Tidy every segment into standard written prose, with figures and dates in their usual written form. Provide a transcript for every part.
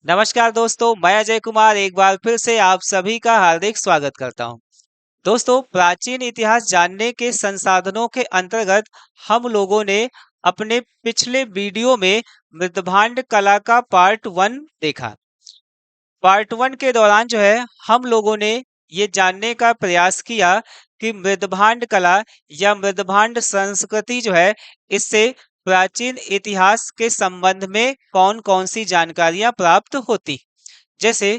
नमस्कार दोस्तों, मैं अजय कुमार एक बार फिर से आप सभी का हार्दिक स्वागत करता हूं। दोस्तों, प्राचीन इतिहास जानने के संसाधनों के अंतर्गत हम लोगों ने अपने पिछले वीडियो में मृदभांड कला का पार्ट 1 देखा। पार्ट 1 के दौरान हम लोगों ने ये जानने का प्रयास किया कि मृदभांड कला या मृदभांड संस्कृति इससे प्राचीन इतिहास के संबंध में कौन-कौन सी जानकारियां प्राप्त होती। जैसे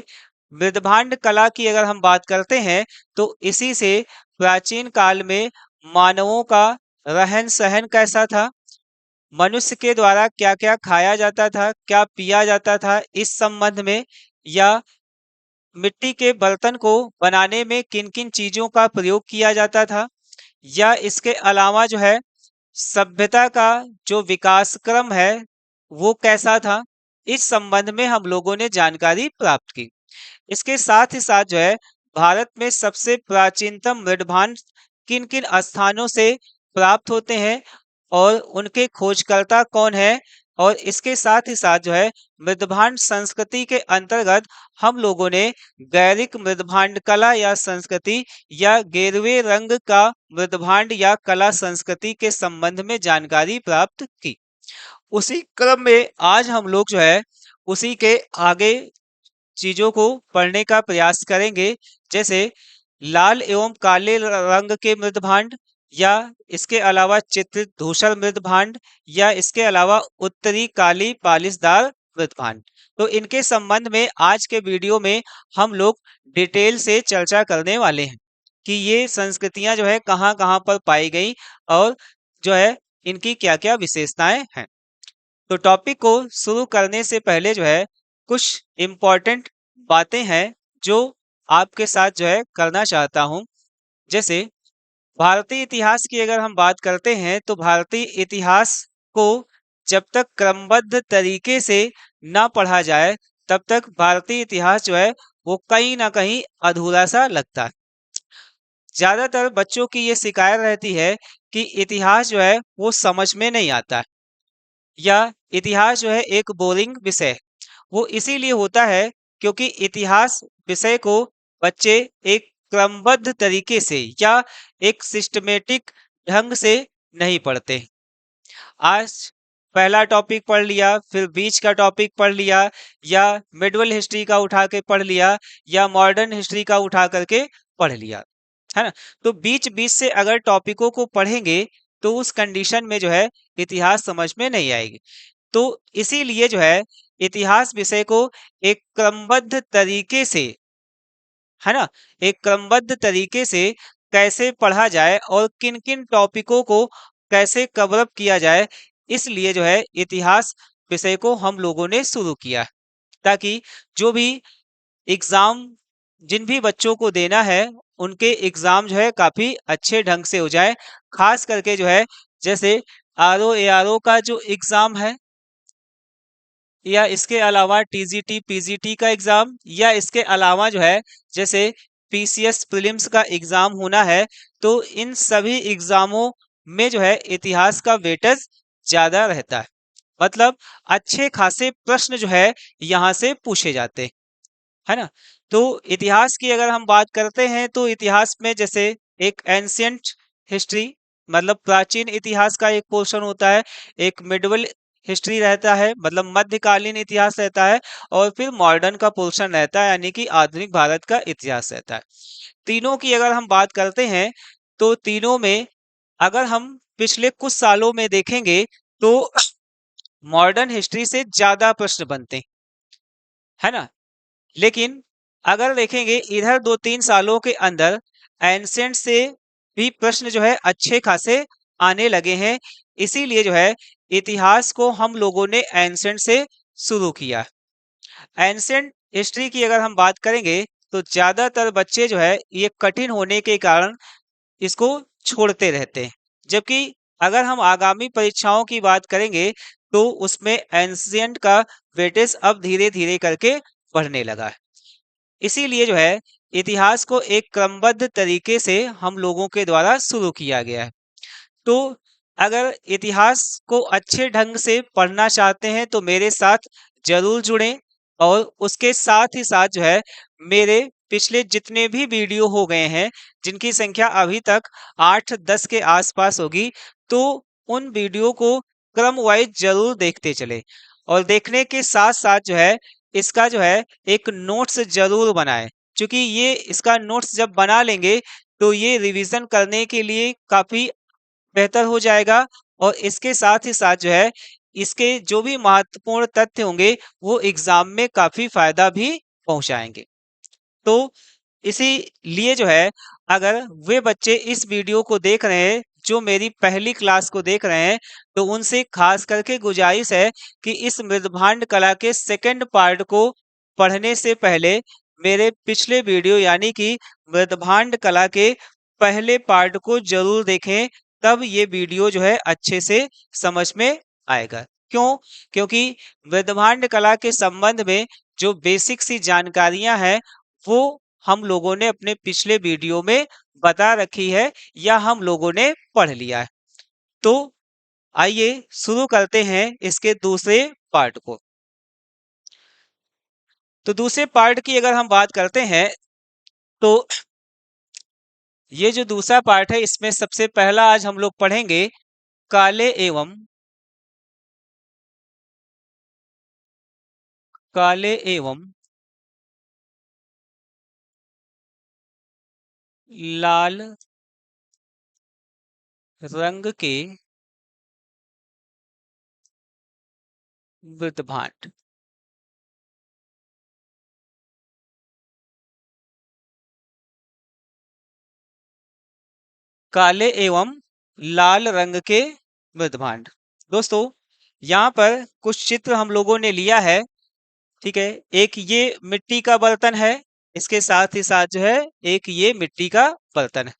मृदभांड कला की अगर हम बात करते हैं तो इसी से प्राचीन काल में मानवों का रहन सहन कैसा था, मनुष्य के द्वारा क्या क्या खाया जाता था, क्या पिया जाता था, इस संबंध में, या मिट्टी के बर्तन को बनाने में किन किन चीजों का प्रयोग किया जाता था, या इसके अलावा सभ्यता का जो विकास क्रम है वो कैसा था, इस संबंध में हम लोगों ने जानकारी प्राप्त की। इसके साथ ही साथ भारत में सबसे प्राचीनतम मृदभांड किन किन स्थानों से प्राप्त होते हैं और उनके खोजकर्ता कौन है, और इसके साथ ही साथ मृदभांड संस्कृति के अंतर्गत हम लोगों ने गैरिक मृदभांड कला या संस्कृति या गेरुए रंग का मृदभांड या कला संस्कृति के संबंध में जानकारी प्राप्त की। उसी क्रम में आज हम लोग उसी के आगे चीजों को पढ़ने का प्रयास करेंगे। जैसे लाल एवं काले रंग के मृदभांड, या इसके अलावा चित्रित धूसर मृदभांड, या इसके अलावा उत्तरी काली पालिशदार मृदभांड। तो इनके संबंध में आज के वीडियो में हम लोग डिटेल से चर्चा करने वाले हैं कि ये संस्कृतियां कहाँ कहाँ पर पाई गई और इनकी क्या क्या विशेषताएं हैं। तो टॉपिक को शुरू करने से पहले कुछ इम्पोर्टेंट बातें हैं जो आपके साथ करना चाहता हूं। जैसे भारतीय इतिहास की अगर हम बात करते हैं तो भारतीय इतिहास को जब तक क्रमबद्ध तरीके से ना पढ़ा जाए तब तक भारतीय इतिहास वो कहीं ना कहीं अधूरा सा लगता है। ज्यादातर बच्चों की ये शिकायत रहती है कि इतिहास वो समझ में नहीं आता है, या इतिहास एक बोरिंग विषय है। वो इसीलिए होता है क्योंकि इतिहास विषय को बच्चे एक क्रमबद्ध तरीके से या एक सिस्टमेटिक ढंग से नहीं पढ़ते। आज पहला टॉपिक पढ़ लिया, फिर बीच का टॉपिक पढ़ लिया, या मिडवल हिस्ट्री का उठा के पढ़ लिया, या मॉडर्न हिस्ट्री का उठा करके पढ़ लिया, है ना। तो बीच बीच से अगर टॉपिकों को पढ़ेंगे तो उस कंडीशन में इतिहास समझ में नहीं आएगी। तो इसीलिए इतिहास विषय को एक क्रमबद्ध तरीके से, है ना, एक क्रमबद्ध तरीके से कैसे पढ़ा जाए और किन किन टॉपिकों को कैसे कवर अप किया जाए, इसलिए इतिहास विषय को हम लोगों ने शुरू किया, ताकि जो भी एग्जाम जिन भी बच्चों को देना है उनके एग्जाम काफी अच्छे ढंग से हो जाए। खास करके जैसे आरओ एआरओ का जो एग्जाम है, या इसके अलावा टीजीटी पीजीटी का एग्जाम, या इसके अलावा जैसे पीसीएस प्रीलिम्स का एग्जाम होना है, तो इन सभी एग्जामों में इतिहास का वेटेज ज्यादा रहता है। मतलब अच्छे खासे प्रश्न यहाँ से पूछे जाते हैं, है ना। तो इतिहास की अगर हम बात करते हैं तो इतिहास में जैसे एक एंशियंट हिस्ट्री मतलब प्राचीन इतिहास का एक पोर्शन होता है, एक मिडवल हिस्ट्री रहता है मतलब मध्यकालीन इतिहास रहता है, और फिर मॉडर्न का पोर्शन रहता है यानी कि आधुनिक भारत का इतिहास रहता है। तीनों की अगर हम बात करते हैं तो तीनों में अगर हम पिछले कुछ सालों में देखेंगे तो मॉडर्न हिस्ट्री से ज्यादा प्रश्न बनते हैं, है ना। लेकिन अगर देखेंगे इधर 2-3 सालों के अंदर एंशिएंट से भी प्रश्न अच्छे खासे आने लगे हैं। इसीलिए इतिहास को हम लोगों ने एंशिएंट से शुरू किया। एंशिएंट हिस्ट्री की अगर हम बात करेंगे तो ज्यादातर बच्चे ये कठिन होने के कारण इसको छोड़ते रहते हैं, जबकि अगर हम आगामी परीक्षाओं की बात करेंगे तो उसमें एंशिएंट का वेटेज अब धीरे धीरे करके बढ़ने लगा है। इसीलिए इतिहास को एक क्रमबद्ध तरीके से हम लोगों के द्वारा शुरू किया गया है। तो अगर इतिहास को अच्छे ढंग से पढ़ना चाहते हैं तो मेरे साथ जरूर जुड़ें और उसके साथ ही साथ जो है मेरे पिछले जितने भी वीडियो हो गए हैं, जिनकी संख्या अभी तक 8-10 के आसपास होगी, तो उन वीडियो को क्रम वाइज जरूर देखते चले। और देखने के साथ साथ जो है इसका जो है एक नोट्स जरूर बनाएं, क्योंकि ये इसका नोट्स जब बना लेंगे तो ये रिवीजन करने के लिए काफी बेहतर हो जाएगा। और इसके साथ ही साथ जो है इसके जो भी महत्वपूर्ण तथ्य होंगे वो एग्जाम में काफी फायदा भी पहुंचाएंगे। तो इसीलिए जो है अगर वे बच्चे इस वीडियो को देख रहे हैं जो मेरी पहली क्लास को देख रहे हैं, तो उनसे खास करके गुजारिश है कि इस मृदभांड कला के सेकंड पार्ट को पढ़ने से पहले मेरे पिछले वीडियो यानी कि मृदभांड कला के पहले पार्ट को जरूर देखें। तब ये वीडियो जो है अच्छे से समझ में आएगा। क्यों? क्योंकि मृदभांड कला के संबंध में जो बेसिक सी जानकारियां हैं वो हम लोगों ने अपने पिछले वीडियो में बता रखी है या हम लोगों ने पढ़ लिया है। तो आइए शुरू करते हैं इसके दूसरे पार्ट को। तो दूसरे पार्ट की अगर हम बात करते हैं तो ये जो दूसरा पार्ट है इसमें सबसे पहला आज हम लोग पढ़ेंगे काले एवं लाल रंग के वृत्तभांड। काले एवं लाल रंग के वृत्तभांड। दोस्तों यहाँ पर कुछ चित्र हम लोगों ने लिया है, ठीक है। एक ये मिट्टी का बर्तन है, इसके साथ ही साथ जो है एक ये मिट्टी का बर्तन है।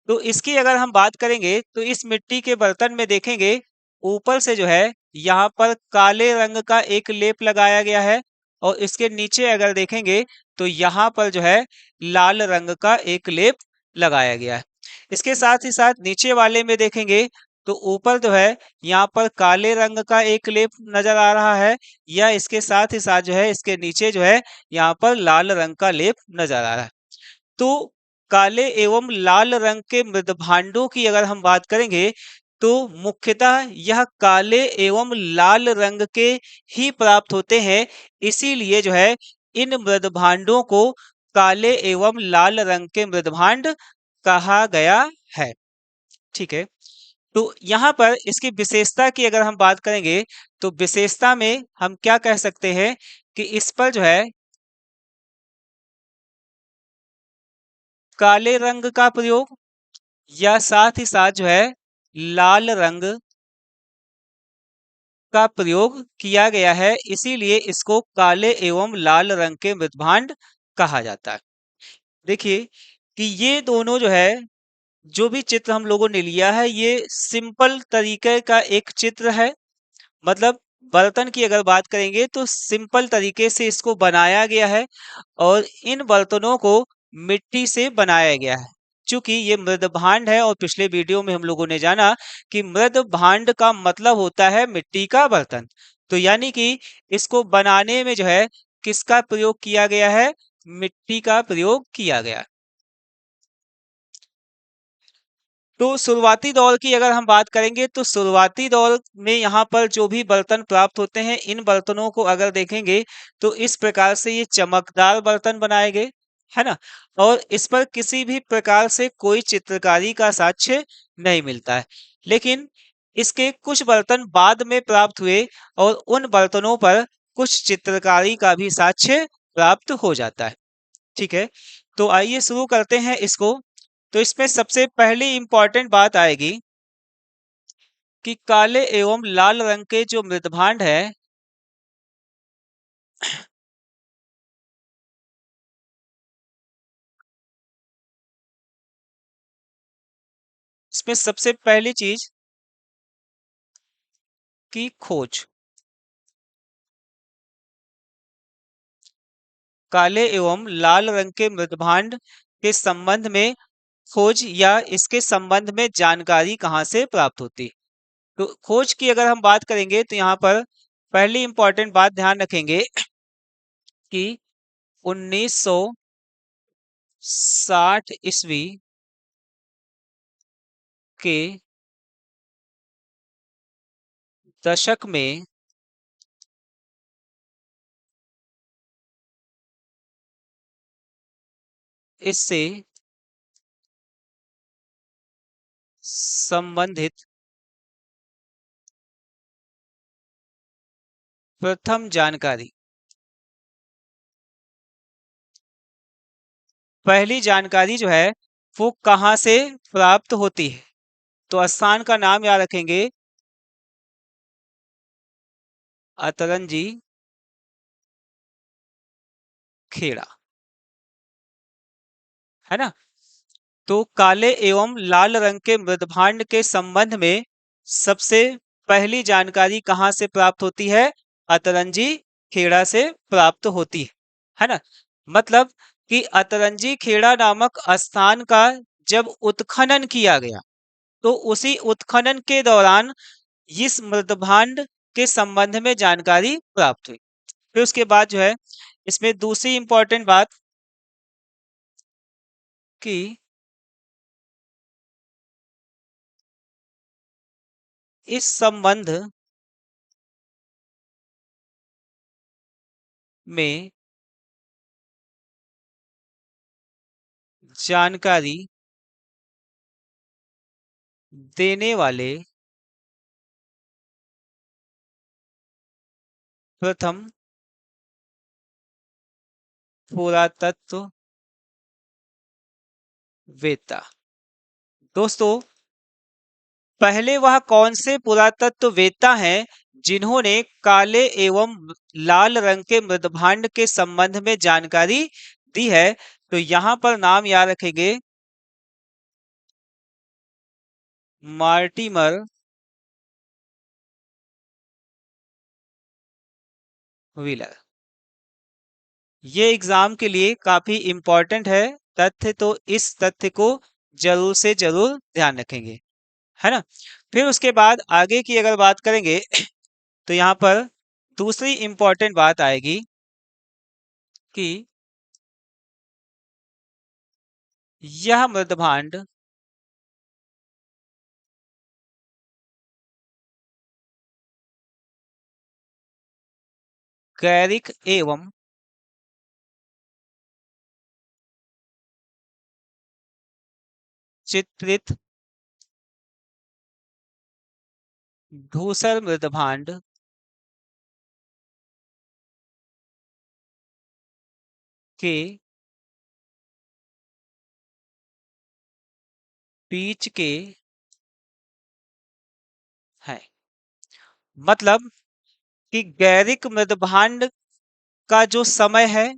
तो इसकी अगर हम बात करेंगे तो इस मिट्टी के बर्तन में देखेंगे ऊपर से जो है यहाँ पर काले रंग का एक लेप लगाया गया है, और इसके नीचे अगर देखेंगे तो यहाँ पर जो है लाल रंग का एक लेप लगाया गया है। इसके साथ ही साथ नीचे वाले में देखेंगे तो ऊपर जो है यहाँ पर काले रंग का एक लेप नजर आ रहा है, या इसके साथ ही साथ जो है इसके नीचे जो है यहाँ पर लाल रंग का लेप नजर आ रहा है। तो काले एवं लाल रंग के मृदभांडों की अगर हम बात करेंगे तो मुख्यतः यह काले एवं लाल रंग के ही प्राप्त होते हैं। इसीलिए जो है इन मृदभांडों को काले एवं लाल रंग के मृदभांड कहा गया है, ठीक है। तो यहाँ पर इसकी विशेषता की अगर हम बात करेंगे तो विशेषता में हम क्या कह सकते हैं कि इस पर जो है काले रंग का प्रयोग या साथ ही साथ जो है लाल रंग का प्रयोग किया गया है, इसीलिए इसको काले एवं लाल रंग के मृदभांड कहा जाता है। देखिए कि ये दोनों जो है जो भी चित्र हम लोगों ने लिया है ये सिंपल तरीके का एक चित्र है। मतलब बर्तन की अगर बात करेंगे तो सिंपल तरीके से इसको बनाया गया है, और इन बर्तनों को मिट्टी से बनाया गया है। चूंकि ये मृद भांड है और पिछले वीडियो में हम लोगों ने जाना कि मृद भांड का मतलब होता है मिट्टी का बर्तन। तो यानी कि इसको बनाने में जो है किसका प्रयोग किया गया है? मिट्टी का प्रयोग किया गया। तो शुरुआती दौर की अगर हम बात करेंगे तो शुरुआती दौर में यहाँ पर जो भी बर्तन प्राप्त होते हैं इन बर्तनों को अगर देखेंगे तो इस प्रकार से ये चमकदार बर्तन बनाए गए, है ना। और इस पर किसी भी प्रकार से कोई चित्रकारी का साक्ष्य नहीं मिलता है। लेकिन इसके कुछ बर्तन बाद में प्राप्त हुए और उन बर्तनों पर कुछ चित्रकारी का भी साक्ष्य प्राप्त हो जाता है, ठीक है। तो आइए शुरू करते हैं इसको। तो इसमें सबसे पहली इंपॉर्टेंट बात आएगी कि काले एवं लाल रंग के जो मृदभांड है इसमें सबसे पहली चीज की खोज। काले एवं लाल रंग के मृदभांड के संबंध में खोज या इसके संबंध में जानकारी कहाँ से प्राप्त होती। तो खोज की अगर हम बात करेंगे तो यहाँ पर पहली इंपॉर्टेंट बात ध्यान रखेंगे कि 1960 ईस्वी के दशक में इससे संबंधित प्रथम जानकारी, पहली जानकारी जो है वो कहाँ से प्राप्त होती है? तो स्थान का नाम याद रखेंगे, अतरंजी खेड़ा, है ना। तो काले एवं लाल रंग के मृदभांड के संबंध में सबसे पहली जानकारी कहाँ से प्राप्त होती है? अतरंजी खेड़ा से प्राप्त होती है ना। मतलब कि अतरंजी खेड़ा नामक स्थान का जब उत्खनन किया गया तो उसी उत्खनन के दौरान इस मृदभांड के संबंध में जानकारी प्राप्त हुई। फिर उसके बाद जो है इसमें दूसरी इंपॉर्टेंट बात कि इस संबंध में जानकारी देने वाले प्रथम पुरातत्व वेत्ता। दोस्तों, पहले वह कौन से पुरातत्ववेत्ता हैं जिन्होंने काले एवं लाल रंग के मृदभांड के संबंध में जानकारी दी है? तो यहां पर नाम याद रखेंगे, मार्टिमर व्हीलर। ये एग्जाम के लिए काफी इंपॉर्टेंट है तथ्य, तो इस तथ्य को जरूर से जरूर ध्यान रखेंगे, है ना। फिर उसके बाद आगे की अगर बात करेंगे तो यहाँ पर दूसरी इंपॉर्टेंट बात आएगी कि यह मृदभांड गैरिक एवं चित्रित धूसर मृदभांड के बीच के हैं। मतलब कि गैरिक मृदभांड का जो समय है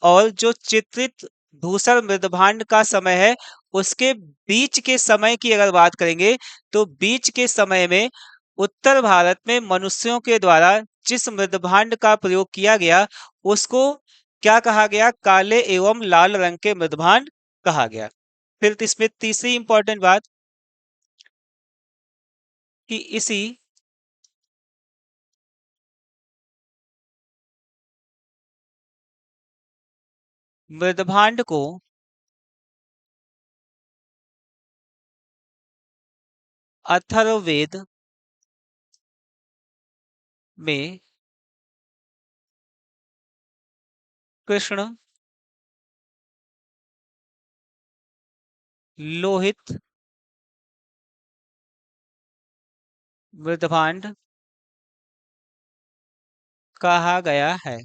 और जो चित्रित धूसर मृदभांड का समय है उसके बीच के समय की अगर बात करेंगे तो बीच के समय में उत्तर भारत में मनुष्यों के द्वारा जिस मृदभांड का प्रयोग किया गया उसको क्या कहा गया? काले एवं लाल रंग के मृदभांड कहा गया। फिर इसमें तीसरी इंपॉर्टेंट बात कि इसी मृदभांड को अथर्ववेद में कृष्ण लोहित मृदभांड कहा गया है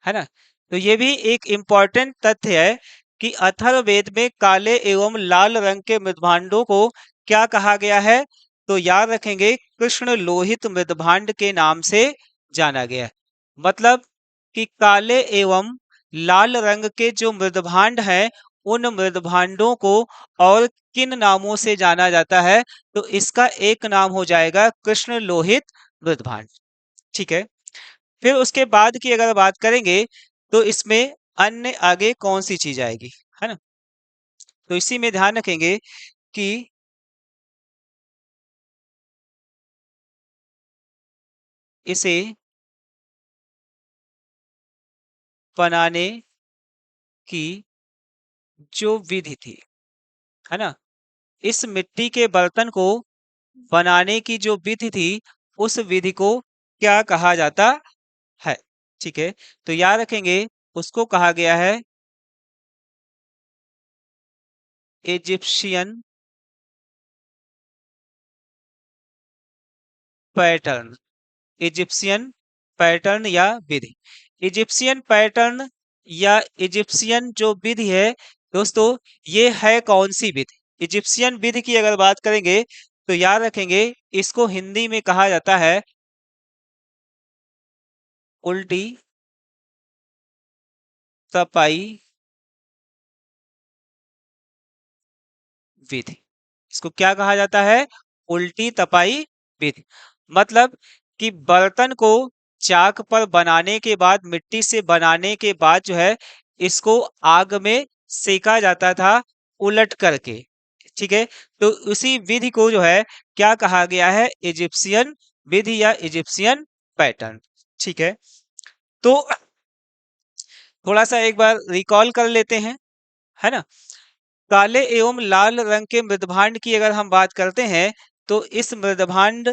ना। तो ये भी एक इंपॉर्टेंट तथ्य है कि अथर्ववेद में काले एवं लाल रंग के मृदभांडों को क्या कहा गया है? तो याद रखेंगे, कृष्ण लोहित मृदभांड के नाम से जाना गया है। मतलब कि काले एवं लाल रंग के जो मृदभांड हैं उन मृदभांडों को और किन नामों से जाना जाता है? तो इसका एक नाम हो जाएगा कृष्ण लोहित मृदभांड। ठीक है। फिर उसके बाद की अगर बात करेंगे तो इसमें अन्य आगे कौन सी चीज आएगी, है ना। तो इसी में ध्यान रखेंगे कि इसे बनाने की जो विधि थी, है ना, इस मिट्टी के बर्तन को बनाने की जो विधि थी, उस विधि को क्या कहा जाता है? ठीक है, तो याद रखेंगे, उसको कहा गया है इजिप्शियन पैटर्न। इजिप्शियन पैटर्न या विधि। इजिप्शियन पैटर्न या इजिप्शियन जो विधि है दोस्तों, ये है कौन सी विधि? इजिप्शियन विधि की अगर बात करेंगे तो याद रखेंगे, इसको हिंदी में कहा जाता है उल्टी तपाई विधि। इसको क्या कहा जाता है? उल्टी तपाई विधि। मतलब कि बर्तन को चाक पर बनाने के बाद, मिट्टी से बनाने के बाद जो है, इसको आग में सेका जाता था उलट करके। ठीक है, तो उसी विधि को जो है क्या कहा गया है? इजिप्शियन विधि या इजिप्शियन पैटर्न। ठीक है, तो थोड़ा सा एक बार रिकॉल कर लेते हैं, है ना। काले एवं लाल रंग के मृदभांड की अगर हम बात करते हैं, तो इस मृदभांड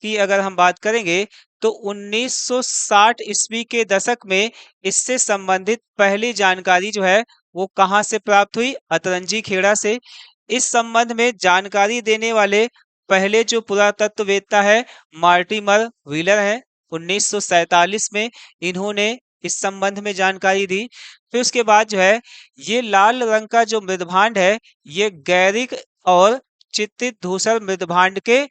की अगर हम बात करेंगे तो 1960 ईस्वी के दशक में इससे संबंधित पहली जानकारी जो है वो कहाँ से प्राप्त हुई? अतरंजी खेड़ा से। इस संबंध में जानकारी देने वाले पहले जो पुरातत्ववेत्ता है, मार्टिमर व्हीलर है। 1947 में इन्होंने इस संबंध में जानकारी दी। फिर उसके बाद जो है, ये लाल रंग का जो मृदभांड है, ये गैरिक और चित्तित धूसर मृदभांड के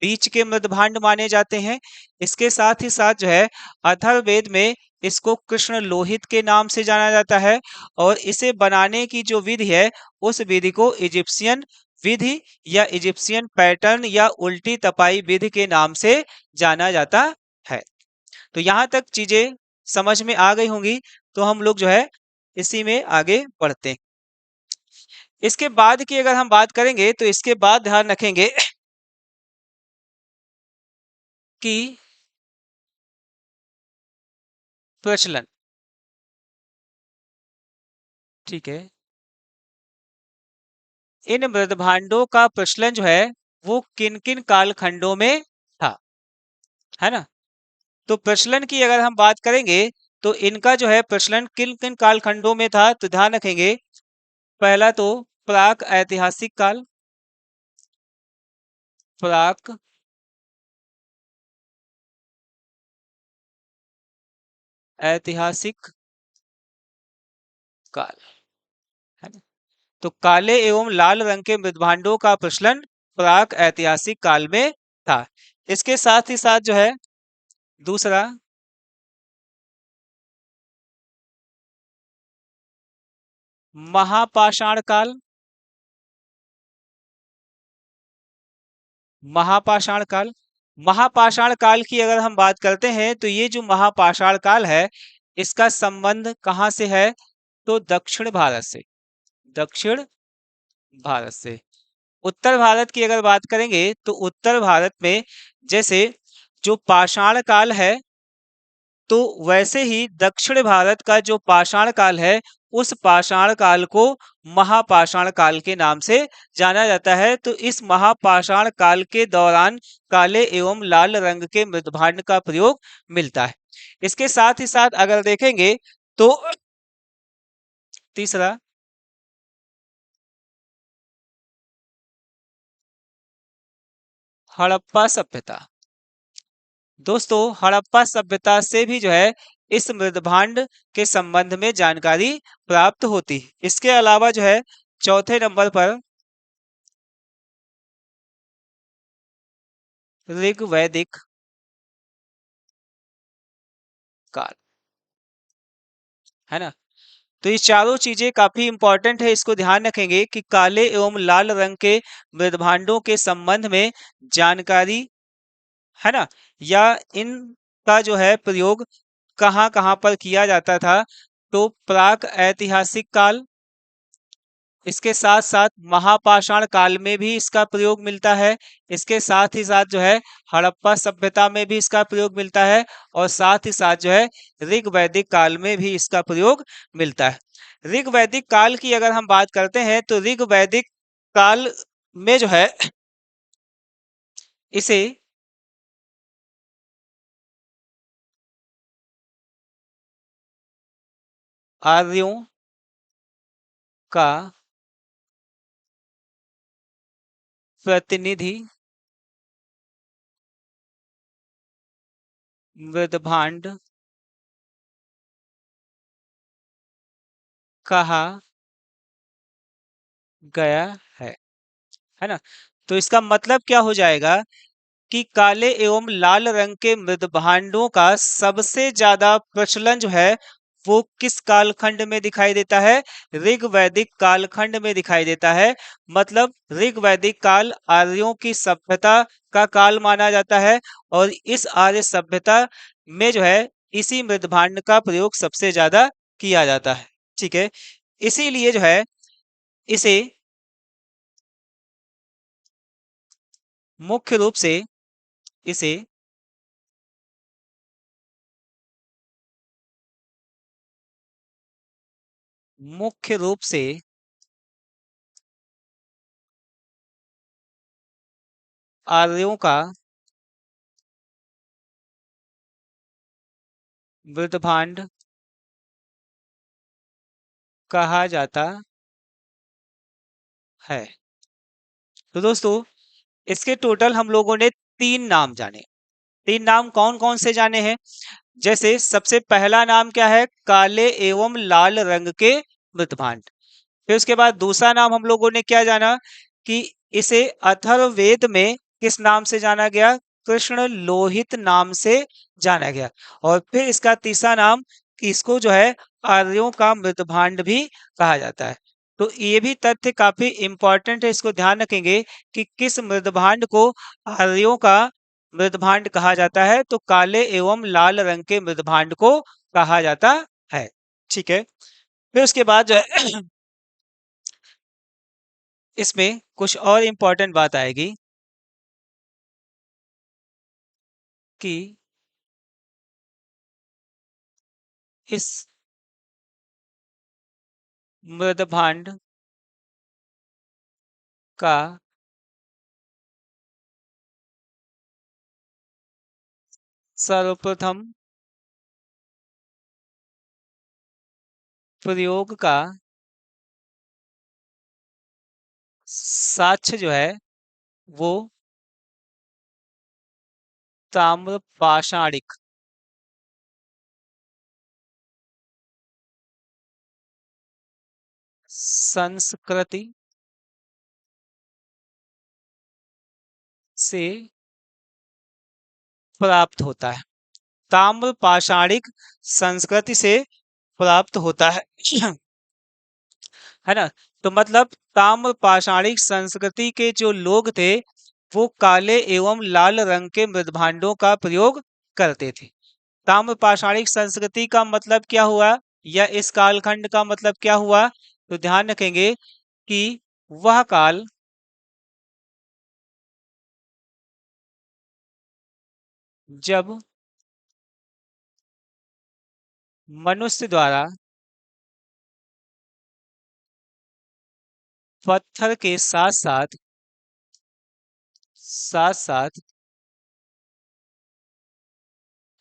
बीच के मृदभांड माने जाते हैं। इसके साथ ही साथ जो है, अथर्ववेद में इसको कृष्ण लोहित के नाम से जाना जाता है, और इसे बनाने की जो विधि है, उस विधि को इजिप्शियन विधि या इजिप्शियन पैटर्न या उल्टी तपाई विधि के नाम से जाना जाता है। तो यहाँ तक चीजें समझ में आ गई होंगी, तो हम लोग जो है इसी में आगे बढ़ते हैं। इसके बाद की अगर हम बात करेंगे तो इसके बाद ध्यान रखेंगे कि प्रचलन। ठीक है, इन मृदभांडों का प्रचलन जो है वो किन किन कालखंडों में था, है ना। तो प्रचलन की अगर हम बात करेंगे तो इनका जो है प्रचलन किन किन कालखंडों में था, तो ध्यान रखेंगे, पहला तो प्राक ऐतिहासिक काल। प्राक ऐतिहासिक काल, है ना। तो काले एवं लाल रंग के मृदभांडों का प्रचलन प्राक ऐतिहासिक काल में था। इसके साथ ही साथ जो है दूसरा महापाषाण काल। महापाषाण काल, महापाषाण काल की अगर हम बात करते हैं तो ये जो महापाषाण काल है, इसका संबंध कहाँ से है? तो दक्षिण भारत से। दक्षिण भारत से। उत्तर भारत की अगर बात करेंगे तो उत्तर भारत में जैसे जो पाषाण काल है, तो वैसे ही दक्षिण भारत का जो पाषाण काल है, उस पाषाण काल को महापाषाण काल के नाम से जाना जाता है। तो इस महापाषाण काल के दौरान काले एवं लाल रंग के मृदभांड का प्रयोग मिलता है। इसके साथ ही साथ अगर देखेंगे तो तीसरा हड़प्पा सभ्यता। दोस्तों, हड़प्पा सभ्यता से भी जो है इस मृदभांड के संबंध में जानकारी प्राप्त होती है। इसके अलावा जो है चौथे नंबर पर ऋग्वैदिक काल, है ना। तो ये चारों चीजें काफी इंपॉर्टेंट है, इसको ध्यान रखेंगे कि काले एवं लाल रंग के मृदभांडों के संबंध में जानकारी, है ना, या इनका जो है प्रयोग कहाँ कहाँ पर किया जाता था। तो प्राक ऐतिहासिक काल, इसके साथ साथ महापाषाण काल में भी इसका प्रयोग मिलता है। इसके साथ ही साथ जो है हड़प्पा सभ्यता में भी इसका प्रयोग मिलता है, और साथ ही साथ जो है ऋग वैदिक काल में भी इसका प्रयोग मिलता है। ऋग वैदिक काल की अगर हम बात करते हैं तो ऋग वैदिक काल में जो है इसे आर्यों का प्रतिनिधि मृदभांड कहा गया है है ना। तो इसका मतलब क्या हो जाएगा कि काले एवं लाल रंग के मृदभांडों का सबसे ज्यादा प्रचलन जो है वो किस कालखंड में दिखाई देता है? ऋग वैदिक कालखंड में दिखाई देता है। मतलब ऋग वैदिक काल आर्यों की सभ्यता का काल माना जाता है, और इस आर्य सभ्यता में जो है इसी मृदभांड का प्रयोग सबसे ज्यादा किया जाता है। ठीक है, इसीलिए जो है इसे मुख्य रूप से इसे मुख्य रूप से आर्यों का मृदभांड कहा जाता है। तो दोस्तों, इसके टोटल हम लोगों ने तीन नाम जाने। तीन नाम कौन कौन से जाने हैं? जैसे सबसे पहला नाम क्या है? काले एवं लाल रंग के मृतभांड। फिर उसके बाद दूसरा नाम हम लोगों ने क्या जाना कि इसे अथर्ववेद में किस नाम से जाना गया? कृष्ण लोहित नाम से जाना गया। और फिर इसका तीसरा नाम कि इसको जो है आर्यों का मृतभांड भी कहा जाता है। तो ये भी तथ्य काफी इंपॉर्टेंट है, इसको ध्यान रखेंगे कि किस मृदभांड को आर्यों का मृदभांड कहा जाता है। तो काले एवं लाल रंग के मृदभांड को कहा जाता है। ठीक है, फिर उसके बाद जो है इसमें कुछ और इम्पोर्टेंट बात आएगी कि इस मृदभांड का सर्वप्रथम प्रयोग का साक्ष्य जो है वो ताम्र पाषाणिक संस्कृति से प्राप्त होता है। ताम्र पाषाणिक संस्कृति से प्राप्त होता है है ना। तो मतलब ताम्र पाषाणिक संस्कृति के जो लोग थे वो काले एवं लाल रंग के मृदभांडों का प्रयोग करते थे। ताम्र पाषाणिक संस्कृति का मतलब क्या हुआ, या इस कालखंड का मतलब क्या हुआ? तो ध्यान रखेंगे कि वह काल जब मनुष्य द्वारा पत्थर के साथ साथ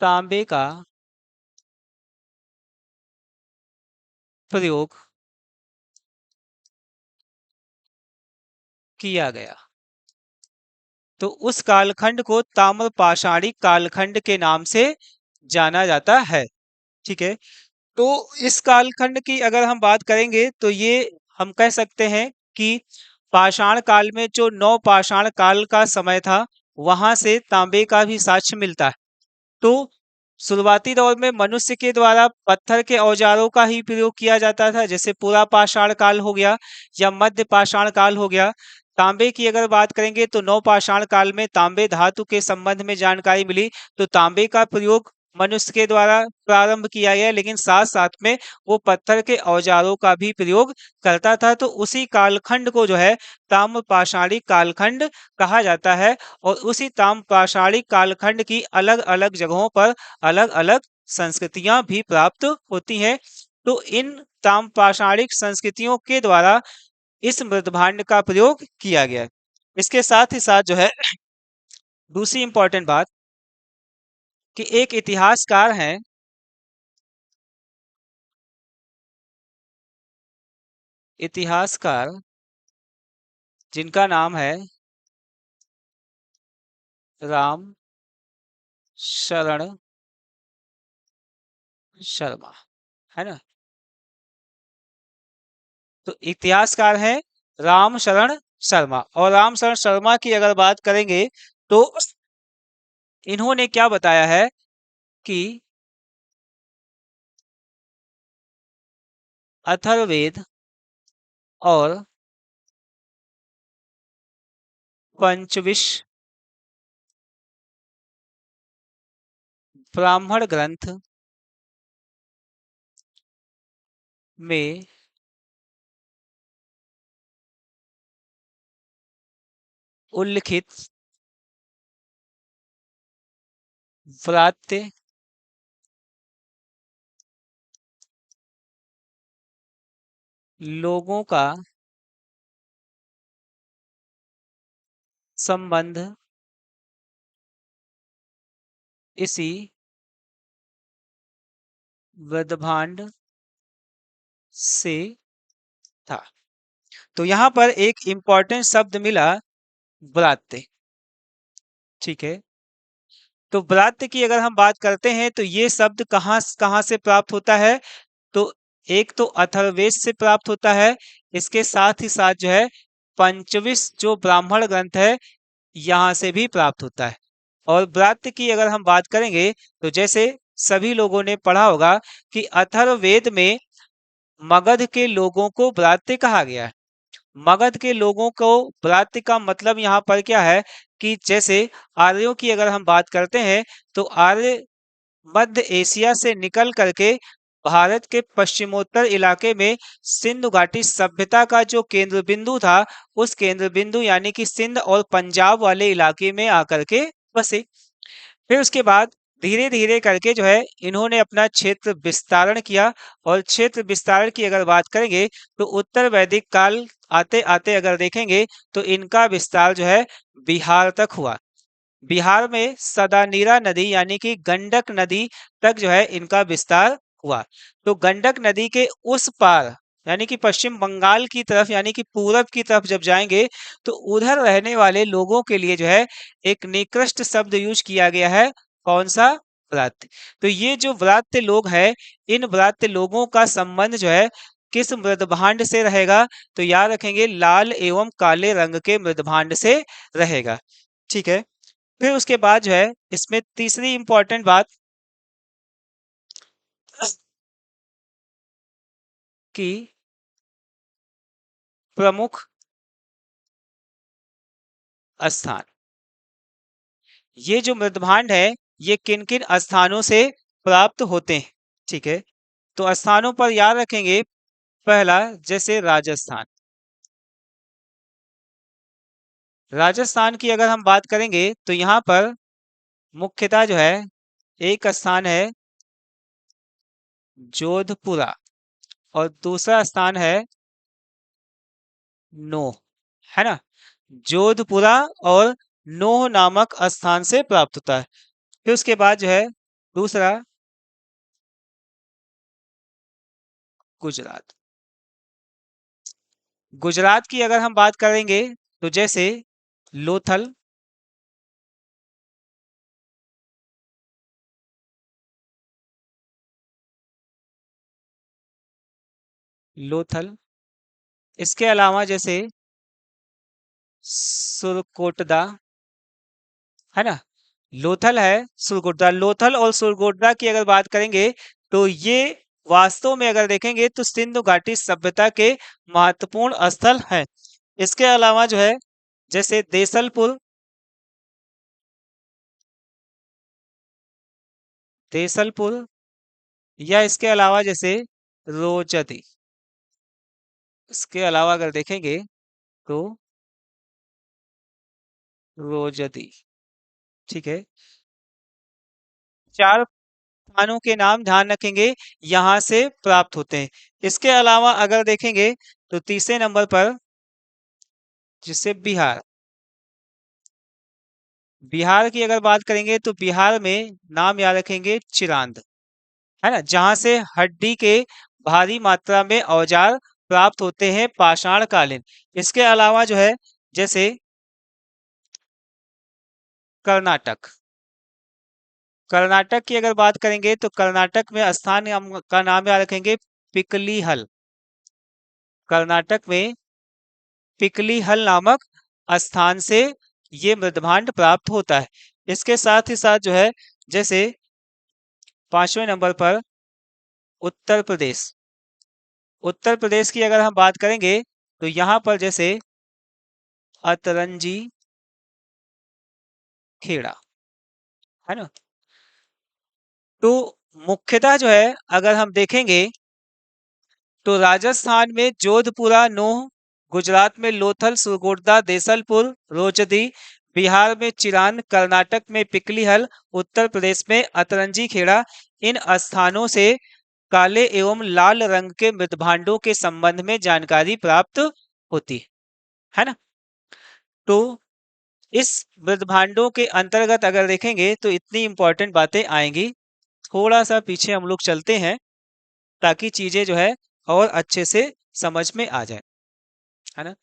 तांबे का प्रयोग किया गया। तो उस कालखंड को ताम्र पाषाणी कालखंड के नाम से जाना जाता है। ठीक है, तो इस कालखंड की अगर हम बात करेंगे तो ये हम कह सकते हैं कि पाषाण काल में जो नौ पाषाण काल का समय था वहां से तांबे का भी साक्ष्य मिलता है। तो शुरुआती दौर में मनुष्य के द्वारा पत्थर के औजारों का ही प्रयोग किया जाता था, जैसे पूरा पाषाण काल हो गया या मध्य पाषाण काल हो गया। तांबे की अगर बात करेंगे तो नौ पाषाण काल में तांबे धातु के संबंध में जानकारी मिली, तो तांबे का प्रयोग मनुष्य के द्वारा प्रारंभ किया गया, लेकिन साथ साथ में वो पत्थर के औजारों का भी प्रयोग करता था। तो उसी कालखंड को जो है ताम्रपाषाणी कालखंड कहा जाता है। और उसी ताम्रपाषाणी कालखंड की अलग अलग जगहों पर अलग अलग संस्कृतियां भी प्राप्त होती हैं। तो इन ताम्रपाषाणिक संस्कृतियों के द्वारा इस मृदभांड का प्रयोग किया गया है। इसके साथ ही साथ जो है दूसरी इंपॉर्टेंट बात कि एक इतिहासकार हैं, इतिहासकार जिनका नाम है राम शरण शर्मा, है ना। तो इतिहासकार हैं राम शरण शर्मा। और राम शरण शर्मा की अगर बात करेंगे तो इन्होंने क्या बताया है कि अथर्ववेद और पंचविश ब्राह्मण ग्रंथ में उल्लिखित व्रात्य लोगों का संबंध इसी वेदभांड से था। तो यहाँ पर एक इंपॉर्टेंट शब्द मिला, व्रात्य। ठीक है। तो व्रात्य की अगर हम बात करते हैं तो ये शब्द कहाँ कहाँ से प्राप्त होता है। तो एक तो अथर्ववेद से प्राप्त होता है, इसके साथ ही साथ जो है पंचविश जो ब्राह्मण ग्रंथ है यहाँ से भी प्राप्त होता है। और व्रात्य की अगर हम बात करेंगे तो जैसे सभी लोगों ने पढ़ा होगा कि अथर्ववेद में मगध के लोगों को व्रात्य कहा गया है। मगध के लोगों को व्रात्य का मतलब यहाँ पर क्या है कि जैसे आर्यों की अगर हम बात करते हैं तो आर्य मध्य एशिया से निकल करके भारत के पश्चिमोत्तर इलाके में सिंधु घाटी सभ्यता का जो केंद्र बिंदु था, उस केंद्र बिंदु यानी कि सिंध और पंजाब वाले इलाके में आकर के बसे। फिर उसके बाद धीरे धीरे करके जो है इन्होंने अपना क्षेत्र विस्तारण किया। और क्षेत्र विस्तारण की अगर बात करेंगे तो उत्तर वैदिक काल आते आते अगर देखेंगे तो इनका विस्तार जो है बिहार तक हुआ। बिहार में सदानीरा नदी यानी कि गंडक नदी तक जो है इनका विस्तार हुआ। तो गंडक नदी के उस पार यानी कि पश्चिम बंगाल की तरफ यानी कि पूरब की तरफ जब जाएंगे तो उधर रहने वाले लोगों के लिए जो है एक निकृष्ट शब्द यूज किया गया है। कौन सा? व्रात्य। तो ये जो व्रात्य लोग हैं, इन व्रात्य लोगों का संबंध जो है किस मृदभांड से रहेगा? तो याद रखेंगे लाल एवं काले रंग के मृदभांड से रहेगा। ठीक है। फिर उसके बाद जो है इसमें तीसरी इंपॉर्टेंट बात कि प्रमुख स्थान, ये जो मृदभांड है ये किन किन स्थानों से प्राप्त होते हैं। ठीक है। तो स्थानों पर याद रखेंगे, पहला जैसे राजस्थान। राजस्थान की अगर हम बात करेंगे तो यहाँ पर मुख्यतः जो है एक स्थान है जोधपुरा और दूसरा स्थान है नोह, है ना। जोधपुरा और नोह नामक स्थान से प्राप्त होता है। फिर उसके बाद जो है दूसरा गुजरात। गुजरात की अगर हम बात करेंगे तो जैसे लोथल, लोथल, इसके अलावा जैसे सुरकोटदा, है ना। लोथल है, सुरकोटदा। लोथल और सुरकोटदा की अगर बात करेंगे तो ये वास्तव में अगर देखेंगे तो सिंधु घाटी सभ्यता के महत्वपूर्ण स्थल हैं। इसके अलावा जो है जैसे देसलपुर, देसलपुर, या इसके अलावा जैसे रोजदी। इसके अलावा अगर देखेंगे तो रोजदी। ठीक है, चार स्थानों के नाम ध्यान रखेंगे, यहां से प्राप्त होते हैं। इसके अलावा अगर देखेंगे तो तीसरे नंबर पर जिसे बिहार, बिहार की अगर बात करेंगे तो बिहार में नाम याद रखेंगे चिरांद, है ना, जहां से हड्डी के भारी मात्रा में औजार प्राप्त होते हैं पाषाण कालीन। इसके अलावा जो है जैसे कर्नाटक, कर्नाटक की अगर बात करेंगे तो कर्नाटक में स्थान का नाम याद रखेंगे पिकली हल। कर्नाटक में पिकली हल नामक स्थान से ये मृदभांड प्राप्त होता है। इसके साथ ही साथ जो है जैसे पांचवें नंबर पर उत्तर प्रदेश, उत्तर प्रदेश की अगर हम बात करेंगे तो यहाँ पर जैसे अतरंजी खेड़ा, है ना। तो मुख्यतः जो है अगर हम देखेंगे तो राजस्थान में जोधपुरा नोह, गुजरात में लोथल सुरकोटदा देसलपुर रोचदी, बिहार में चिरान, कर्नाटक में पिकलीहल, उत्तर प्रदेश में अतरंजी खेड़ा, इन स्थानों से काले एवं लाल रंग के मृदभांडों के संबंध में जानकारी प्राप्त होती है ना। तो इस मृदभांडों के अंतर्गत अगर देखेंगे तो इतनी इंपॉर्टेंट बातें आएंगी। थोड़ा सा पीछे हम लोग चलते हैं ताकि चीजें जो है और अच्छे से समझ में आ जाए, है ना।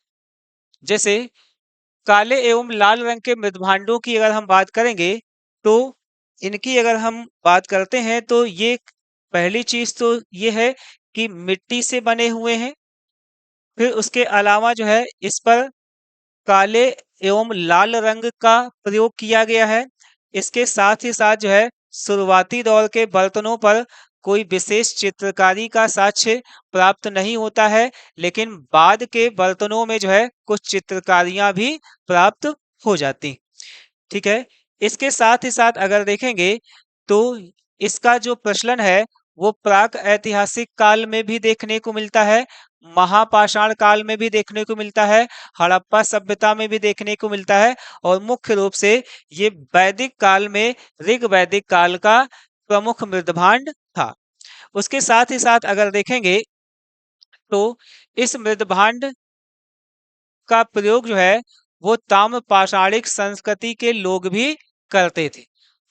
जैसे काले एवं लाल रंग के मृदभांडों की अगर हम बात करेंगे तो इनकी अगर हम बात करते हैं तो ये पहली चीज तो ये है कि मिट्टी से बने हुए हैं। फिर उसके अलावा जो है इस पर काले एवं लाल रंग का प्रयोग किया गया है। इसके साथ ही साथ जो है शुरुआती दौर के बर्तनों पर कोई विशेष चित्रकारी का साक्ष्य प्राप्त नहीं होता है, लेकिन बाद के बर्तनों में जो है कुछ चित्रकारियां भी प्राप्त हो जाती। ठीक है, इसके साथ ही साथ अगर देखेंगे तो इसका जो प्रचलन है वो प्राक ऐतिहासिक काल में भी देखने को मिलता है, महापाषाण काल में भी देखने को मिलता है, हड़प्पा सभ्यता में भी देखने को मिलता है, और मुख्य रूप से ये वैदिक काल में ऋग वैदिक काल का प्रमुख मृदभांड था। उसके साथ ही साथ अगर देखेंगे तो इस मृदभांड का प्रयोग जो है वो ताम्र पाषाणिक संस्कृति के लोग भी करते थे।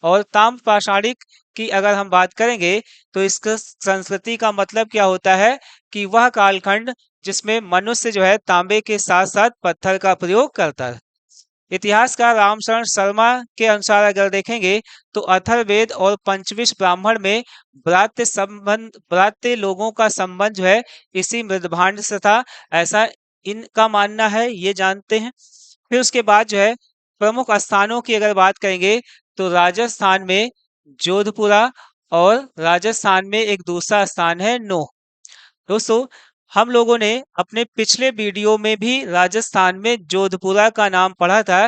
और ताम्र पाषाणिक की अगर हम बात करेंगे तो इसका संस्कृति का मतलब क्या होता है कि वह कालखंड जिसमें मनुष्य जो है तांबे के साथ साथ पत्थर का प्रयोग करता है। इतिहासकार रामशरण शर्मा के अनुसार अगर देखेंगे तो अथर्ववेद और पंचविश ब्राह्मण में ब्रात्य लोगों का संबंध जो है इसी मृदभांड से था, ऐसा इनका मानना है, ये जानते हैं। फिर उसके बाद जो है प्रमुख स्थानों की अगर बात करेंगे तो राजस्थान में जोधपुरा, और राजस्थान में एक दूसरा स्थान है नोह। दोस्तों हम लोगों ने अपने पिछले वीडियो में भी राजस्थान में जोधपुरा का नाम पढ़ा था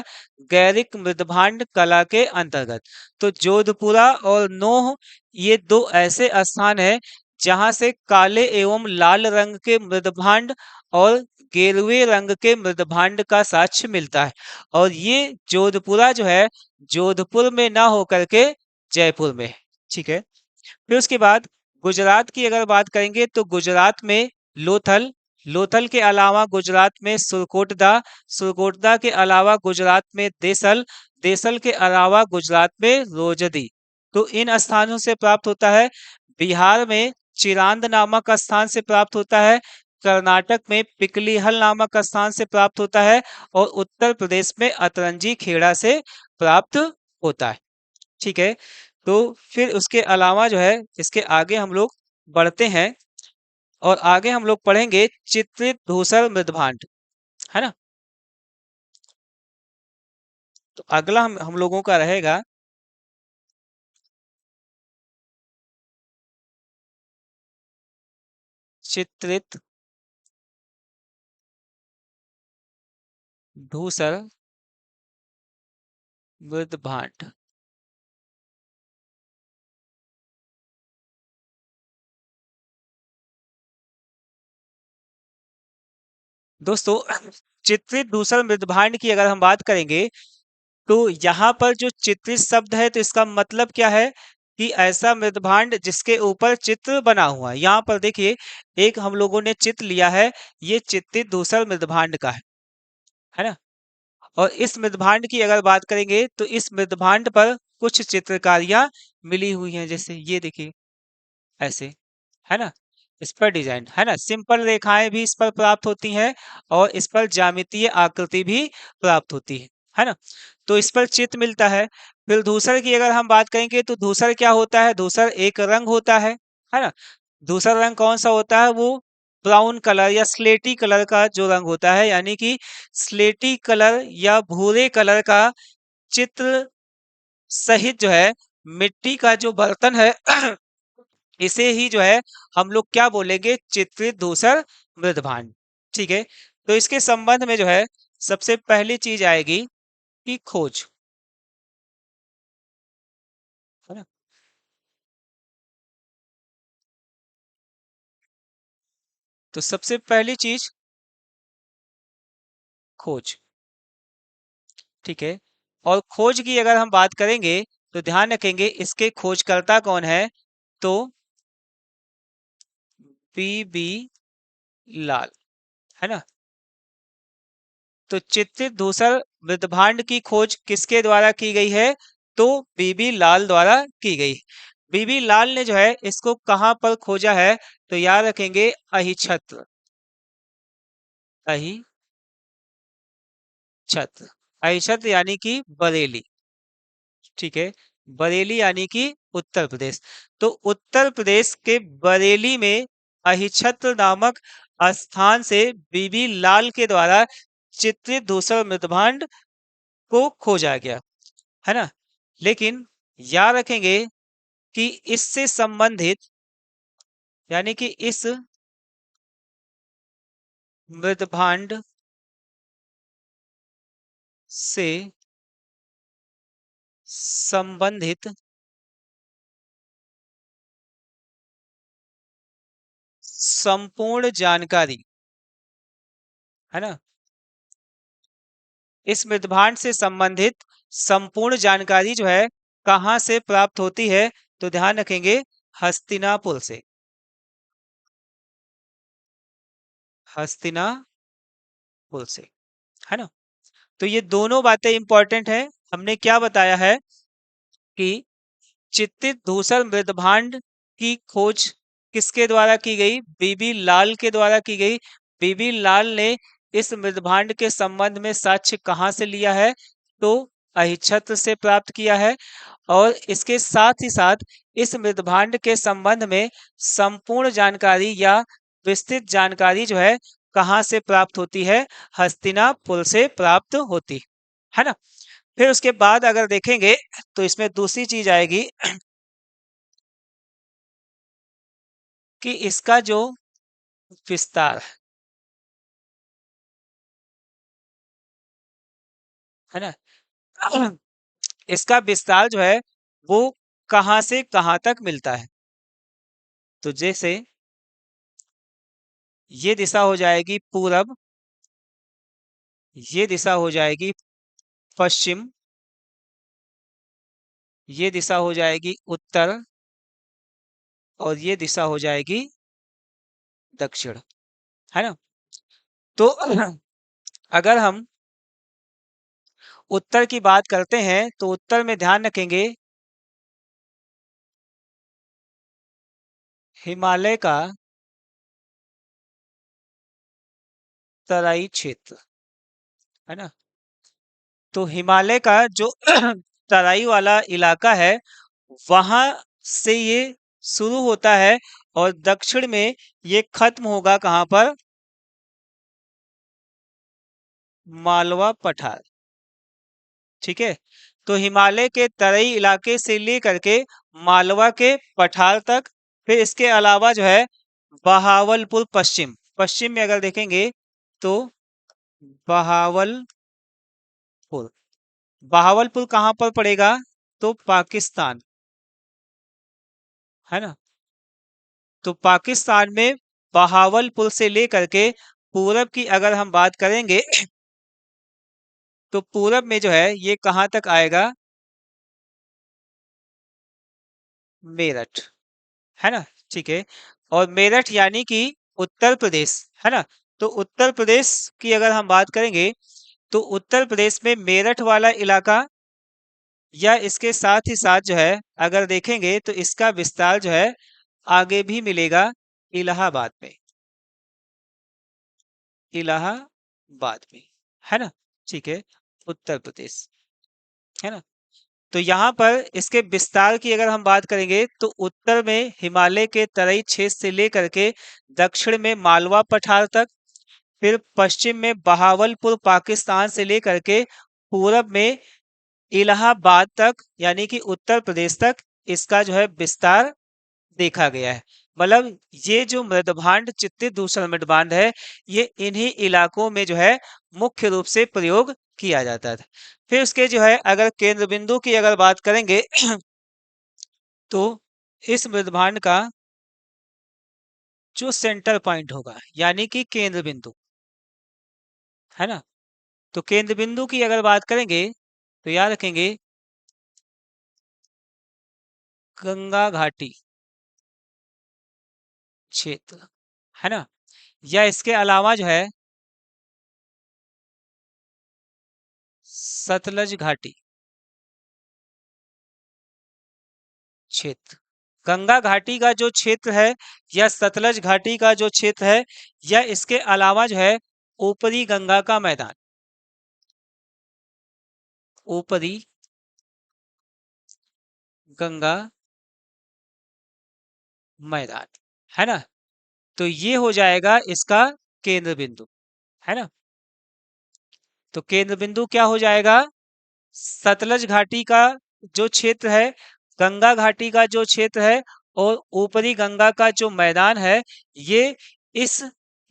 गैरिक मृदभांड कला के अंतर्गत। तो जोधपुरा और नोह ये दो ऐसे स्थान हैं जहां से काले एवं लाल रंग के मृदभांड और गेरुए रंग के मृदभांड का साक्ष्य मिलता है। और ये जोधपुरा जो है जोधपुर में ना होकर के जयपुर में है। ठीक है, फिर उसके बाद गुजरात की अगर बात करेंगे तो गुजरात में लोथल, लोथल के अलावा गुजरात में सुरकोटदा, सुरकोटदा के अलावा गुजरात में देसल, देसल के अलावा गुजरात में रोजदी। तो इन स्थानों से प्राप्त होता है। बिहार में चिरांद नामक स्थान से प्राप्त होता है, कर्नाटक में पिकलीहल नामक स्थान से प्राप्त होता है, और उत्तर प्रदेश में अतरंजी खेड़ा से प्राप्त होता है। ठीक है, तो फिर उसके अलावा जो है इसके आगे हम लोग बढ़ते हैं और आगे हम लोग पढ़ेंगे चित्रित धूसर मृदभांड, है ना। तो अगला हम लोगों का रहेगा चित्रित धूसर मृदभांड। दोस्तों चित्रित धूसर मृदभांड की अगर हम बात करेंगे तो यहाँ पर जो चित्रित शब्द है तो इसका मतलब क्या है कि ऐसा मृदभांड जिसके ऊपर चित्र बना हुआ है। यहाँ पर देखिए एक हम लोगों ने चित्र लिया है, ये चित्रित धूसर मृदभांड का है ना। और इस मृदभांड की अगर बात करेंगे तो इस मृदभांड पर कुछ चित्रकारियां मिली हुई हैं, जैसे ये देखिए ऐसे, है ना। इस पर डिजाइन है ना, सिंपल रेखाएं भी इस पर प्राप्त होती हैं और इस पर ज्यामितीय आकृति भी प्राप्त होती है ना। तो इस पर चित्र मिलता है। फिर धूसर की अगर हम बात करेंगे तो धूसर क्या होता है, धूसर एक रंग होता है ना। धूसर रंग कौन सा होता है, वो ब्राउन कलर या स्लेटी कलर का जो रंग होता है, यानी कि स्लेटी कलर या भूरे कलर का चित्र सहित जो है मिट्टी का जो बर्तन है इसे ही जो है हम लोग क्या बोलेंगे, चित्रित धूसर मृदभांड। ठीक है, तो इसके संबंध में जो है सबसे पहली चीज आएगी कि खोज, है ना। तो सबसे पहली चीज खोज, ठीक है। और खोज की अगर हम बात करेंगे तो ध्यान रखेंगे इसके खोजकर्ता कौन है, तो बी लाल, है ना। तो चित्रित धूसर मृदभांड की खोज किसके द्वारा की गई है, तो बीबी लाल द्वारा की गई। बीबी लाल ने जो है इसको कहां पर खोजा है, तो याद रखेंगे अहिछत्र, अहिछत्र, अहिछत्र यानी कि बरेली, ठीक है। बरेली यानी कि उत्तर प्रदेश। तो उत्तर प्रदेश के बरेली में अहिछत्र नामक स्थान से बीबी लाल के द्वारा चित्रित धूसर मृदभांड को खोजा गया, है ना। लेकिन याद रखेंगे कि इससे संबंधित, यानी कि इस मृदभांड से संबंधित संपूर्ण जानकारी, है ना, इस मृदभांड से संबंधित संपूर्ण जानकारी जो है कहाँ से प्राप्त होती है, तो ध्यान रखेंगे हस्तिनापुर से, हस्तिनापुर से, है ना। तो ये दोनों बातें इंपॉर्टेंट हैं। हमने क्या बताया है कि चित्तित धूसर मृदभांड की खोज किसके द्वारा की गई, बीबी लाल के द्वारा की गई। बीबी लाल ने इस मृदभांड के संबंध में साक्ष्य कहाँ से लिया है, तो अहिछत्र से प्राप्त किया है। और इसके साथ ही साथ इस मृदभांड के संबंध में संपूर्ण जानकारी या विस्तृत जानकारी जो है कहाँ से प्राप्त होती है, हस्तिनापुर से प्राप्त होती है ना। फिर उसके बाद अगर देखेंगे तो इसमें दूसरी चीज आएगी कि इसका जो विस्तार है ना, इसका विस्तार जो है वो कहां से कहां तक मिलता है। तो जैसे ये दिशा हो जाएगी पूरब, ये दिशा हो जाएगी पश्चिम, ये दिशा हो जाएगी उत्तर, और ये दिशा हो जाएगी दक्षिण, है ना। तो अगर हम उत्तर की बात करते हैं तो उत्तर में ध्यान रखेंगे हिमालय का तराई क्षेत्र, है ना। तो हिमालय का जो तराई वाला इलाका है वहां से ये शुरू होता है और दक्षिण में ये खत्म होगा कहां पर, मालवा पठार, ठीक है। तो हिमालय के तराई इलाके से लेकर के मालवा के पठार तक, फिर इसके अलावा जो है बहावलपुर पश्चिम, पश्चिम में अगर देखेंगे तो बहावलपुर, बहावलपुर कहां पर पड़ेगा, तो पाकिस्तान, है ना। तो पाकिस्तान में बहावलपुर से लेकर के पूरब की अगर हम बात करेंगे तो पूरब में जो है ये कहाँ तक आएगा, मेरठ, है ना। ठीक है। और मेरठ यानी कि उत्तर प्रदेश, है ना। तो उत्तर प्रदेश की अगर हम बात करेंगे तो उत्तर प्रदेश में मेरठ वाला इलाका या इसके साथ ही साथ जो है अगर देखेंगे तो इसका विस्तार जो है आगे भी मिलेगा इलाहाबाद में, इलाहाबाद में, है ना। ठीक है। उत्तर प्रदेश, है ना। तो यहाँ पर इसके विस्तार की अगर हम बात करेंगे तो उत्तर में हिमालय के तराई क्षेत्र से लेकर के दक्षिण में मालवा पठार तक, फिर पश्चिम में बहावलपुर पाकिस्तान से लेकर के पूरब में इलाहाबाद तक यानी कि उत्तर प्रदेश तक इसका जो है विस्तार देखा गया है। मतलब ये जो मृदभांड चित्तित दूसरा मृदभांड है ये इन्हीं इलाकों में जो है मुख्य रूप से प्रयोग किया जाता था। फिर उसके जो है अगर केंद्र बिंदु की अगर बात करेंगे तो इस मृदभांड का जो सेंटर पॉइंट होगा यानी कि केंद्र बिंदु, है ना। तो केंद्र बिंदु की अगर बात करेंगे तो याद रखेंगे गंगा घाटी क्षेत्र, है ना। या इसके अलावा जो है सतलज घाटी क्षेत्र, गंगा घाटी का जो क्षेत्र है या सतलज घाटी का जो क्षेत्र है या इसके अलावा जो है ऊपरी गंगा का मैदान, ऊपरी गंगा मैदान, है ना। तो ये हो जाएगा इसका केंद्र बिंदु, है ना। तो केंद्र बिंदु क्या हो जाएगा, सतलज घाटी का जो क्षेत्र है, गंगा घाटी का जो क्षेत्र है और ऊपरी गंगा का जो मैदान है, ये इस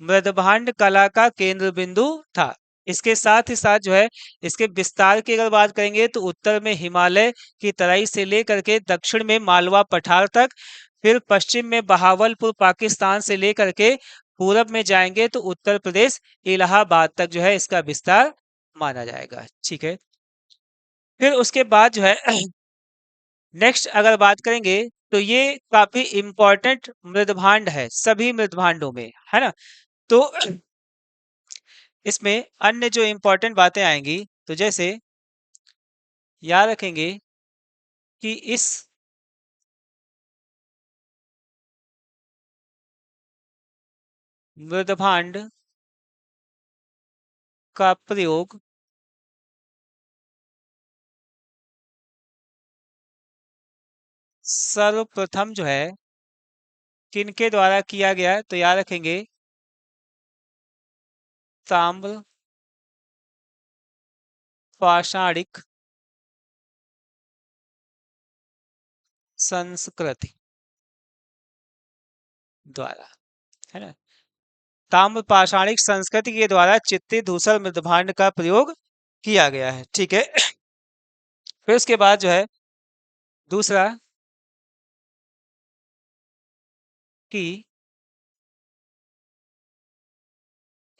मृदभांड कला का केंद्र बिंदु था। इसके साथ ही साथ जो है इसके विस्तार की अगर बात करेंगे तो उत्तर में हिमालय की तराई से लेकर के दक्षिण में मालवा पठार तक, फिर पश्चिम में बहावलपुर पाकिस्तान से लेकर के पूरब में जाएंगे तो उत्तर प्रदेश इलाहाबाद तक जो है इसका विस्तार माना जाएगा। ठीक है। फिर उसके बाद जो है नेक्स्ट अगर बात करेंगे तो ये काफी इंपॉर्टेंट मृदभांड है सभी मृदभांडों में, है ना। तो इसमें अन्य जो इंपॉर्टेंट बातें आएंगी तो जैसे याद रखेंगे कि इस मृदभांड का प्रयोग सर्वप्रथम जो है किनके द्वारा किया गया तो याद रखेंगे ताम्र पाषाणिक संस्कृति द्वारा, है ना। ताम्र पाषाणिक संस्कृति के द्वारा चित्रित धूसर मृदभांड का प्रयोग किया गया है। ठीक है। फिर उसके बाद जो है दूसरा कि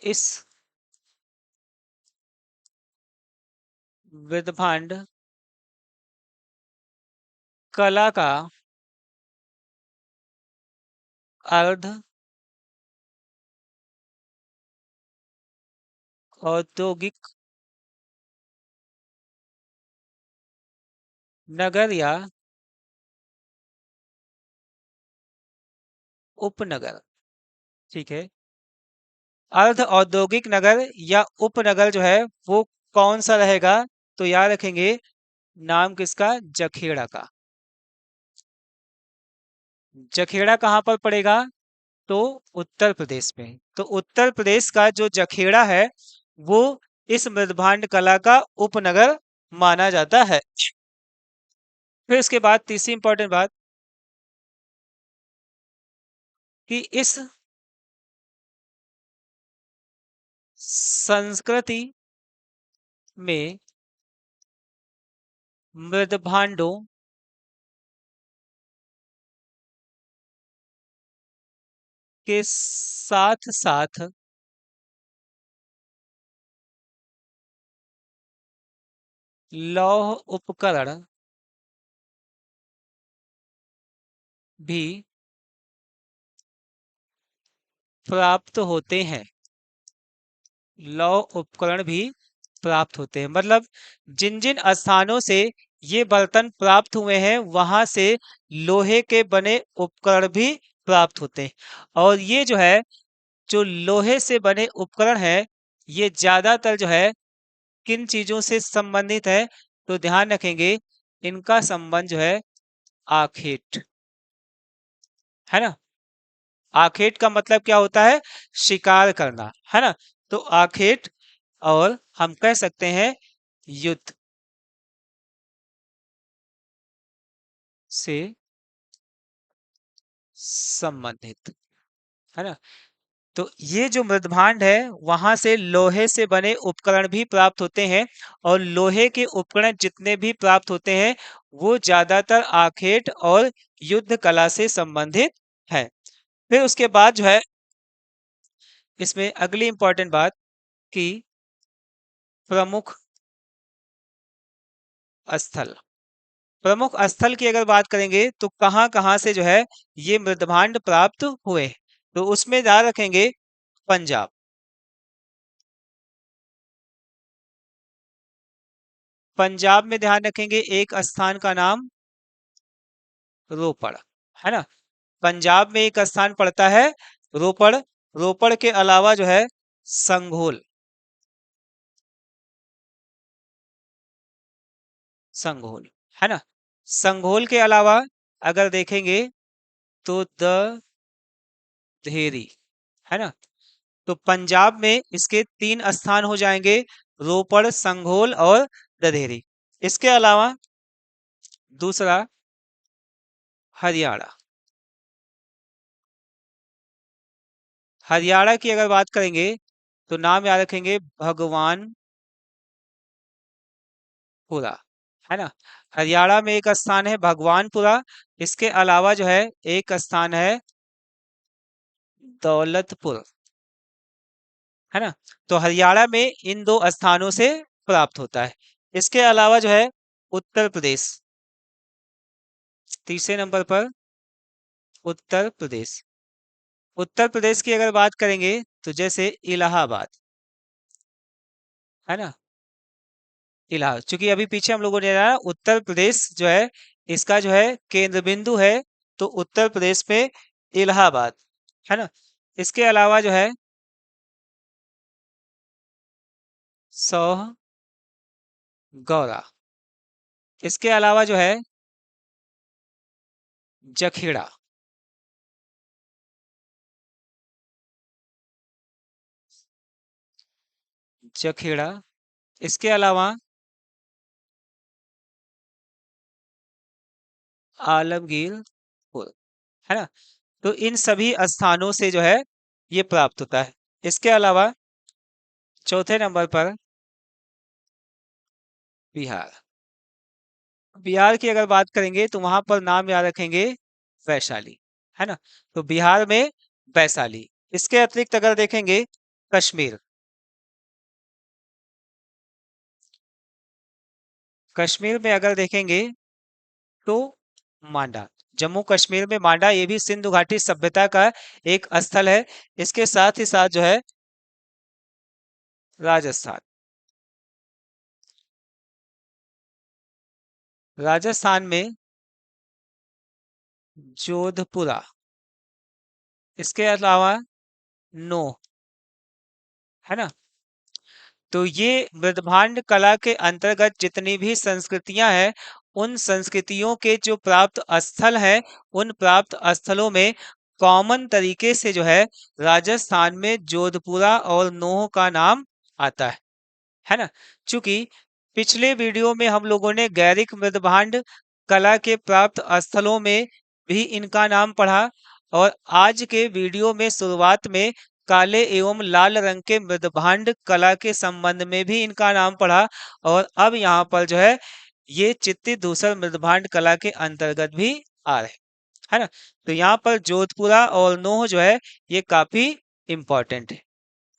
इस मृदभांड कला का अर्ध औद्योगिक नगर या उपनगर, ठीक है, अर्ध औद्योगिक नगर या उपनगर जो है वो कौन सा रहेगा तो याद रखेंगे नाम किसका, जखेड़ा का। जखेड़ा कहाँ पर पड़ेगा तो उत्तर प्रदेश में। तो उत्तर प्रदेश का जो जखेड़ा है वो इस मृदभांड कला का उपनगर माना जाता है। फिर इसके बाद तीसरी इंपॉर्टेंट बात कि इस संस्कृति में मृदभांडों के साथ साथ लौह उपकरण भी प्राप्त होते हैं। लौह उपकरण भी प्राप्त होते हैं, मतलब जिन जिन स्थानों से ये बर्तन प्राप्त हुए हैं वहां से लोहे के बने उपकरण भी प्राप्त होते हैं। और ये जो है, जो लोहे से बने उपकरण है, ये ज्यादातर जो है किन चीजों से संबंधित है, तो ध्यान रखेंगे इनका संबंध जो है आखेट, है ना। आखेट का मतलब क्या होता है? शिकार करना, है ना। तो आखेट, और हम कह सकते हैं युद्ध से संबंधित, है ना। तो ये जो मृदभांड है वहां से लोहे से बने उपकरण भी प्राप्त होते हैं, और लोहे के उपकरण जितने भी प्राप्त होते हैं वो ज्यादातर आखेट और युद्ध कला से संबंधित है। फिर उसके बाद जो है इसमें अगली इंपॉर्टेंट बात कि प्रमुख स्थल, प्रमुख स्थल की अगर बात करेंगे तो कहाँ कहाँ से जो है ये मृदभांड प्राप्त हुए, तो उसमें ध्यान रखेंगे पंजाब। पंजाब में ध्यान रखेंगे एक स्थान का नाम रोपड़, है ना। पंजाब में एक स्थान पड़ता है रोपड़। रोपड़ के अलावा जो है संघोल, संघोल, है ना। संघोल के अलावा अगर देखेंगे तो दधेरी, है ना। तो पंजाब में इसके 3 स्थान हो जाएंगे, रोपड़, संघोल और दधेरी। इसके अलावा दूसरा हरियाणा। हरियाणा की अगर बात करेंगे तो नाम याद रखेंगे भगवानपुरा, है ना। हरियाणा में एक स्थान है भगवानपुरा। इसके अलावा जो है एक स्थान है दौलतपुर, है ना। तो हरियाणा में इन 2 स्थानों से प्राप्त होता है। इसके अलावा जो है उत्तर प्रदेश, तीसरे नंबर पर उत्तर प्रदेश। उत्तर प्रदेश की अगर बात करेंगे तो जैसे इलाहाबाद, है ना। इलाहाबाद, चूंकि अभी पीछे हम लोगों ने जाना उत्तर प्रदेश जो है इसका जो है केंद्र बिंदु है, तो उत्तर प्रदेश में इलाहाबाद, है ना। इसके अलावा जो है सौह गौरा। इसके अलावा जो है जखेड़ा, जखेड़ा। इसके अलावा आलमगीरपुर, है ना। तो इन सभी स्थानों से जो है ये प्राप्त होता है। इसके अलावा चौथे नंबर पर बिहार। बिहार की अगर बात करेंगे तो वहां पर नाम याद रखेंगे वैशाली, है ना। तो बिहार में वैशाली। इसके अतिरिक्त अगर देखेंगे कश्मीर, कश्मीर में अगर देखेंगे तो मांडा। जम्मू कश्मीर में मांडा, ये भी सिंधु घाटी सभ्यता का एक स्थल है। इसके साथ ही साथ जो है राजस्थान, राजस्थान में जोधपुरा। इसके अलावा नो, है ना। तो ये मृदभांड कला के अंतर्गत जितनी भी संस्कृतियां हैं उन संस्कृतियों के जो प्राप्त स्थल हैं उन प्राप्त स्थलों में कॉमन तरीके से जो है राजस्थान में जोधपुरा और नोह का नाम आता है ना। चूंकि पिछले वीडियो में हम लोगों ने गैरिक मृदभांड कला के प्राप्त स्थलों में भी इनका नाम पढ़ा, और आज के वीडियो में शुरुआत में काले एवं लाल रंग के मृदभांड कला के संबंध में भी इनका नाम पढ़ा, और अब यहाँ पर जो है ये चित्ती धूसर मृदभांड कला के अंतर्गत भी आ रहे, है ना। तो यहाँ पर जोधपुरा और नोह जो है ये काफी इंपॉर्टेंट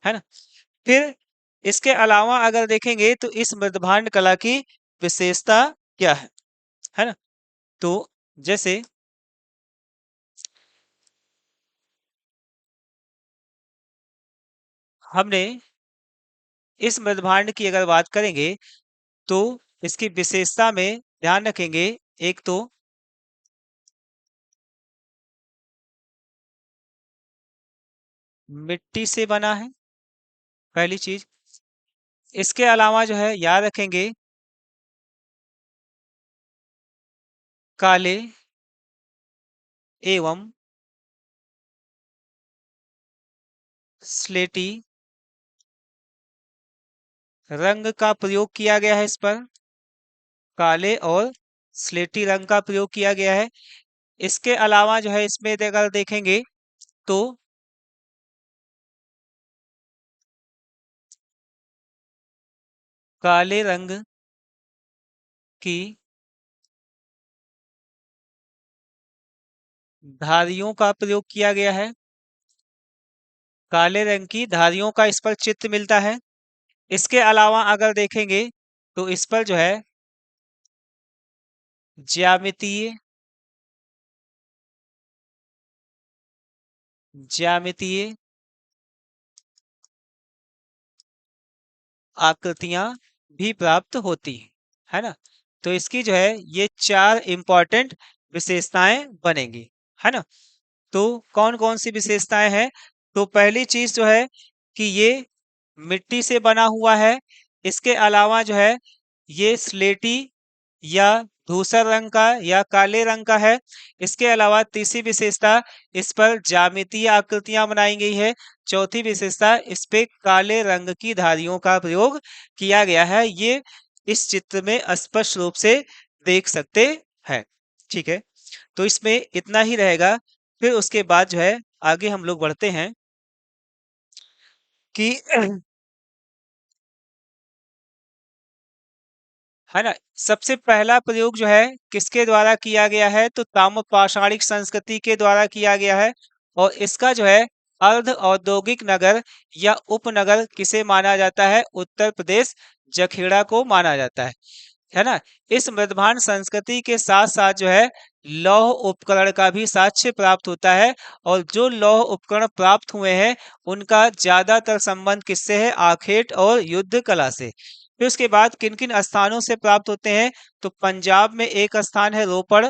है ना। फिर इसके अलावा अगर देखेंगे तो इस मृदभांड कला की विशेषता क्या है ना? तो जैसे हमने इस मृदभांड की अगर बात करेंगे तो इसकी विशेषता में ध्यान रखेंगे, एक तो मिट्टी से बना है, पहली चीज। इसके अलावा जो है याद रखेंगे, काले एवं स्लेटी रंग का प्रयोग किया गया है। इस पर काले और स्लेटी रंग का प्रयोग किया गया है। इसके अलावा जो है इसमें अगर देखेंगे तो काले रंग की धारियों का प्रयोग किया गया है। काले रंग की धारियों का इस पर चित्र मिलता है। इसके अलावा अगर देखेंगे तो इस पर जो है ज्यामितीय ज्यामितीय आकृतियां भी प्राप्त होती है ना? तो इसकी जो है ये चार इंपॉर्टेंट विशेषताएं बनेंगी, है ना? तो कौन कौन सी विशेषताएं हैं? तो पहली चीज जो है कि ये मिट्टी से बना हुआ है। इसके अलावा जो है ये स्लेटी या धूसर रंग का या काले रंग का है। इसके अलावा तीसरी विशेषता, इस पर ज्यामितीय आकृतियां बनाई गई है। चौथी विशेषता, इस पे काले रंग की धारियों का प्रयोग किया गया है। ये इस चित्र में स्पष्ट रूप से देख सकते हैं। ठीक है, तो इसमें इतना ही रहेगा। फिर उसके बाद जो है आगे हम लोग बढ़ते हैं कि है ना, सबसे पहला प्रयोग जो है किसके द्वारा किया गया है? तो ताम्रपाषाणिक संस्कृति के द्वारा किया गया है। और इसका जो है अर्ध औद्योगिक नगर या उपनगर किसे माना जाता है? उत्तर प्रदेश जखेड़ा को माना जाता है ना? इस मृदभांड संस्कृति के साथ साथ जो है लौह उपकरण का भी साक्ष्य प्राप्त होता है। और जो लौह उपकरण प्राप्त हुए हैं उनका ज्यादातर संबंध किससे है? आखेट और युद्ध कला से। फिर उसके बाद किन किन स्थानों से प्राप्त होते हैं? तो पंजाब में एक स्थान है रोपड़।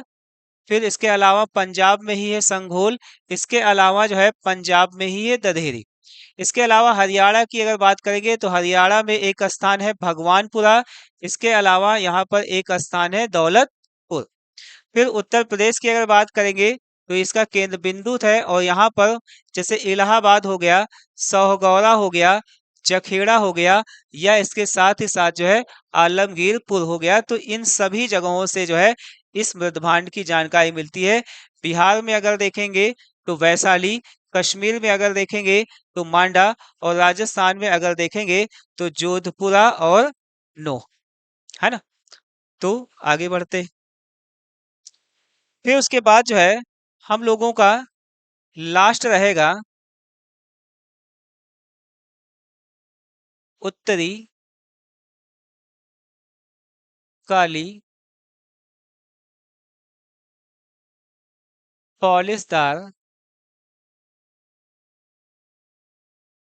फिर इसके अलावा पंजाब में ही है संघोल। इसके अलावा जो है पंजाब में ही है दधेरी। इसके अलावा हरियाणा की अगर बात करेंगे तो हरियाणा में एक स्थान है भगवानपुरा। इसके अलावा यहाँ पर एक स्थान है दौलतपुर। फिर उत्तर प्रदेश की अगर बात करेंगे तो इसका केंद्र बिंदु है। और यहाँ पर जैसे इलाहाबाद हो गया, सौगौरा हो गया, जखेड़ा हो गया, या इसके साथ ही साथ जो है आलमगीरपुर हो गया। तो इन सभी जगहों से जो है इस मृदभांड की जानकारी मिलती है। बिहार में अगर देखेंगे तो वैशाली, कश्मीर में अगर देखेंगे तो मांडा, और राजस्थान में अगर देखेंगे तो जोधपुरा और नो, है ना? तो आगे बढ़ते, फिर उसके बाद जो है हम लोगों का लास्ट रहेगा उत्तरी काली पॉलिशदार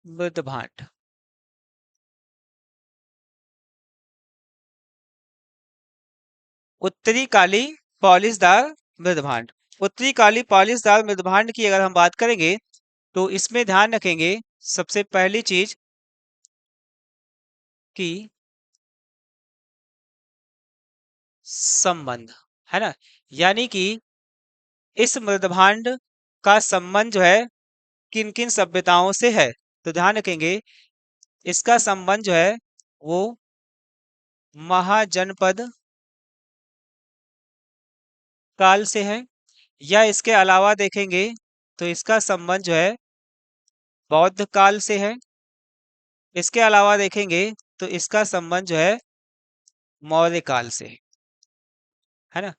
मृदभांड। उत्तरी काली पॉलिशदार मृदभांड। उत्तरी काली पॉलिशदार मृदभांड की अगर हम बात करेंगे तो इसमें ध्यान रखेंगे सबसे पहली चीज कि संबंध, है ना? यानी कि इस मृदभांड का संबंध जो है किन किन सभ्यताओं से है? तो ध्यान रखेंगे इसका संबंध जो है वो महाजनपद काल से है। या इसके अलावा देखेंगे तो इसका संबंध जो है बौद्ध काल से है। इसके अलावा देखेंगे तो इसका संबंध जो है मौर्य काल से है ना?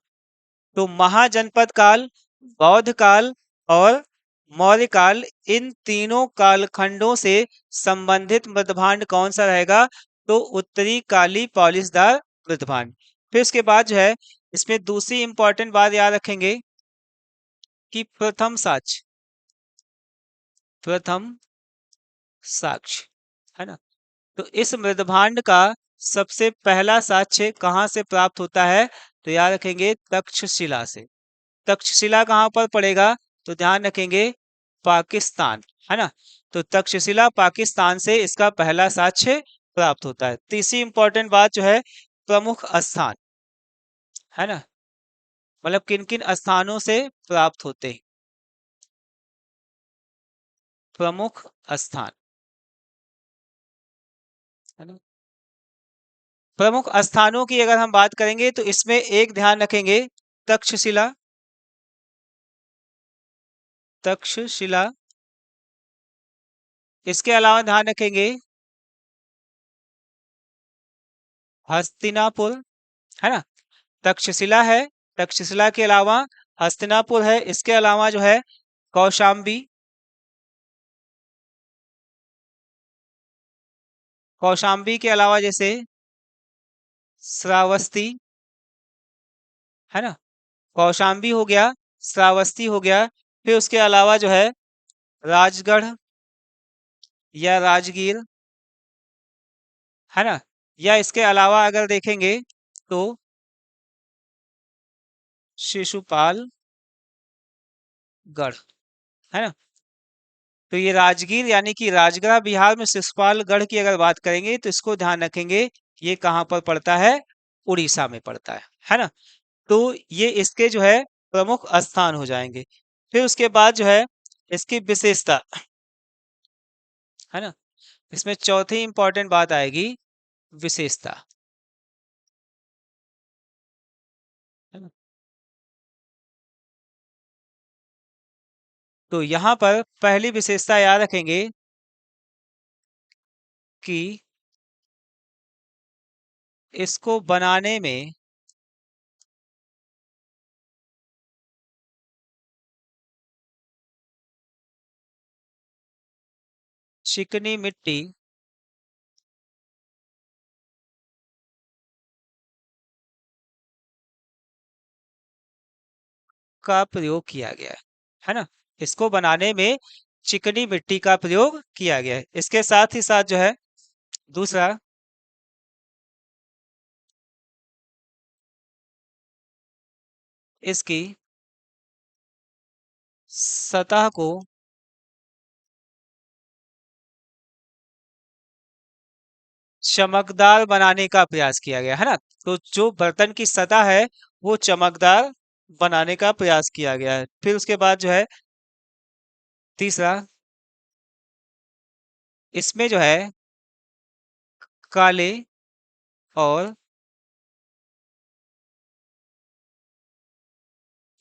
तो महाजनपद काल, बौद्ध काल और मौर्य काल, इन तीनों कालखंडों से संबंधित मृदभांड कौन सा रहेगा? तो उत्तरी काली पॉलिशदार मृदभांड। फिर उसके बाद जो है इसमें दूसरी इंपॉर्टेंट बात याद रखेंगे कि प्रथम साक्ष्य, प्रथम साक्ष्य, है ना। तो इस मृदभांड का सबसे पहला साक्ष्य कहाँ से प्राप्त होता है? तो याद रखेंगे तक्षशिला से। तक्षशिला कहाँ पर पड़ेगा? तो ध्यान रखेंगे पाकिस्तान, है ना। तो तक्षशिला पाकिस्तान से इसका पहला साक्ष्य प्राप्त होता है। तीसरी इंपॉर्टेंट बात जो है प्रमुख स्थान, है ना, मतलब किन किन स्थानों से प्राप्त होते हैं प्रमुख स्थान, है ना। प्रमुख स्थानों की अगर हम बात करेंगे तो इसमें एक ध्यान रखेंगे तक्षशिला, तक्षशिला। इसके अलावा ध्यान रखेंगे हस्तिनापुर, है ना। तक्षशिला है, तक्षशिला के अलावा हस्तिनापुर है, इसके अलावा जो है कौशाम्बी, कौशाम्बी के अलावा जैसे श्रावस्ती, है ना। कौशाम्बी हो गया, श्रावस्ती हो गया। फिर उसके अलावा जो है राजगढ़ या राजगीर, है ना। या इसके अलावा अगर देखेंगे तो शिशुपालगढ़, है ना। तो ये राजगीर यानी कि राजगढ़ बिहार में, शिशुपालगढ़ की अगर बात करेंगे तो इसको ध्यान रखेंगे ये कहाँ पर पड़ता है? उड़ीसा में पड़ता है ना। तो ये इसके जो है प्रमुख स्थान हो जाएंगे। फिर उसके बाद जो है इसकी विशेषता, है ना। इसमें चौथी इंपॉर्टेंट बात आएगी विशेषता, है ना। तो यहाँ पर पहली विशेषता याद रखेंगे कि इसको बनाने में चिकनी मिट्टी का प्रयोग किया गया है ना। इसको बनाने में चिकनी मिट्टी का प्रयोग किया गया है। इसके साथ ही साथ जो है दूसरा, इसकी सतह को चमकदार बनाने का प्रयास किया गया है ना। तो जो बर्तन की सतह है वो चमकदार बनाने का प्रयास किया गया है। फिर उसके बाद जो है तीसरा, इसमें जो है काले और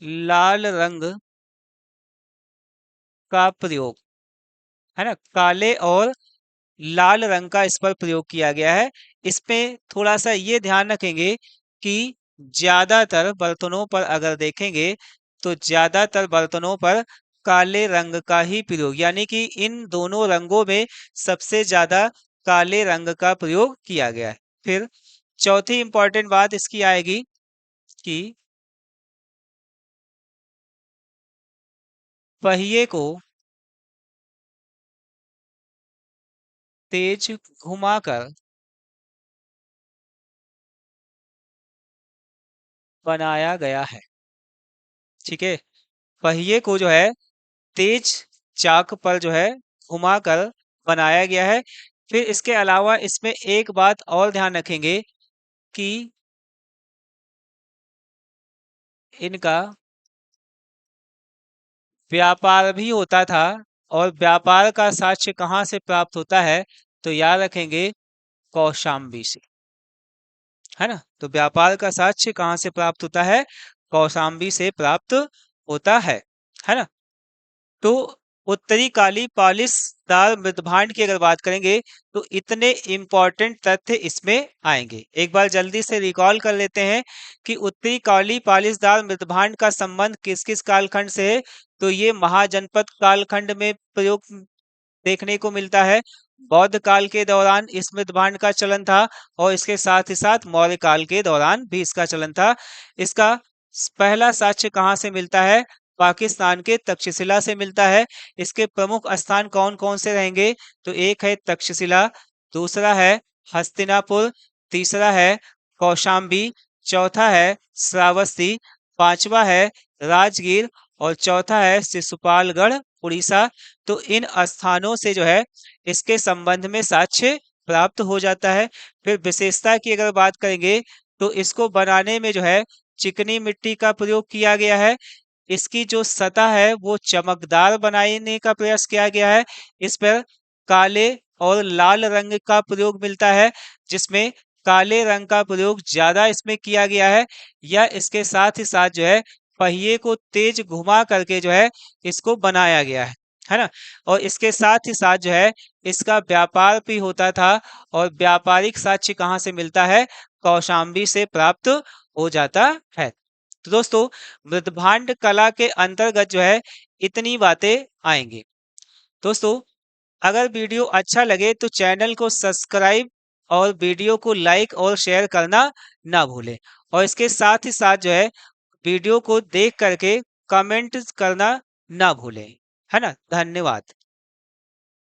लाल रंग का प्रयोग, है ना। काले और लाल रंग का इस पर प्रयोग किया गया है। इसमें थोड़ा सा ये ध्यान रखेंगे कि ज्यादातर बर्तनों पर अगर देखेंगे तो ज्यादातर बर्तनों पर काले रंग का ही प्रयोग, यानी कि इन दोनों रंगों में सबसे ज्यादा काले रंग का प्रयोग किया गया है। फिर चौथी इंपॉर्टेंट बात इसकी आएगी कि पहिए को तेज घुमाकर बनाया गया है। ठीक है, पहिए को जो है तेज चाक पर जो है घुमाकर बनाया गया है। फिर इसके अलावा इसमें एक बात और ध्यान रखेंगे कि इनका व्यापार भी होता था, और व्यापार का साक्ष्य कहाँ से प्राप्त होता है? तो याद रखेंगे कौशाम्बी से, है ना। तो व्यापार का साक्ष्य कहाँ से प्राप्त होता है? कौशाम्बी से प्राप्त होता है ना। तो उत्तरी काली पालिशदार मृदभांड की अगर बात करेंगे तो इतने इंपॉर्टेंट तथ्य इसमें आएंगे। एक बार जल्दी से रिकॉल कर लेते हैं कि उत्तरी काली पालिशदार मृदभांड का संबंध किस किस कालखंड से है। तो ये महाजनपद कालखंड में प्रयोग देखने को मिलता है। बौद्ध काल के दौरान इस मृदभांड का चलन था और इसके साथ ही साथ मौर्य काल के दौरान भी इसका चलन था। इसका पहला साक्ष्य कहाँ से मिलता है? पाकिस्तान के तक्षशिला से मिलता है। इसके प्रमुख स्थान कौन कौन से रहेंगे? तो एक है तक्षशिला, दूसरा है हस्तिनापुर, तीसरा है कौशाम्बी, चौथा है श्रावस्ती, पांचवा है राजगीर और चौथा है शिशुपालगढ़ उड़ीसा। तो इन स्थानों से जो है इसके संबंध में साक्ष्य प्राप्त हो जाता है। फिर विशेषता की अगर बात करेंगे तो इसको बनाने में जो है चिकनी मिट्टी का प्रयोग किया गया है। इसकी जो सतह है वो चमकदार बनाने का प्रयास किया गया है। इस पर काले और लाल रंग का प्रयोग मिलता है, जिसमें काले रंग का प्रयोग ज्यादा इसमें किया गया है। या इसके साथ ही साथ जो है पहिए को तेज घुमा करके जो है इसको बनाया गया है ना। और इसके साथ ही साथ जो है इसका व्यापार भी होता था और व्यापारिक साक्ष्य कहाँ से मिलता है? कौशाम्बी से प्राप्त हो जाता है। तो दोस्तों, मृदभांड कला के अंतर्गत जो है इतनी बातें आएंगी। दोस्तों, अगर वीडियो अच्छा लगे तो चैनल को सब्सक्राइब और वीडियो को लाइक और शेयर करना ना भूलें। और इसके साथ ही साथ जो है वीडियो को देख करके कमेंट करना ना भूलें। है ना? धन्यवाद।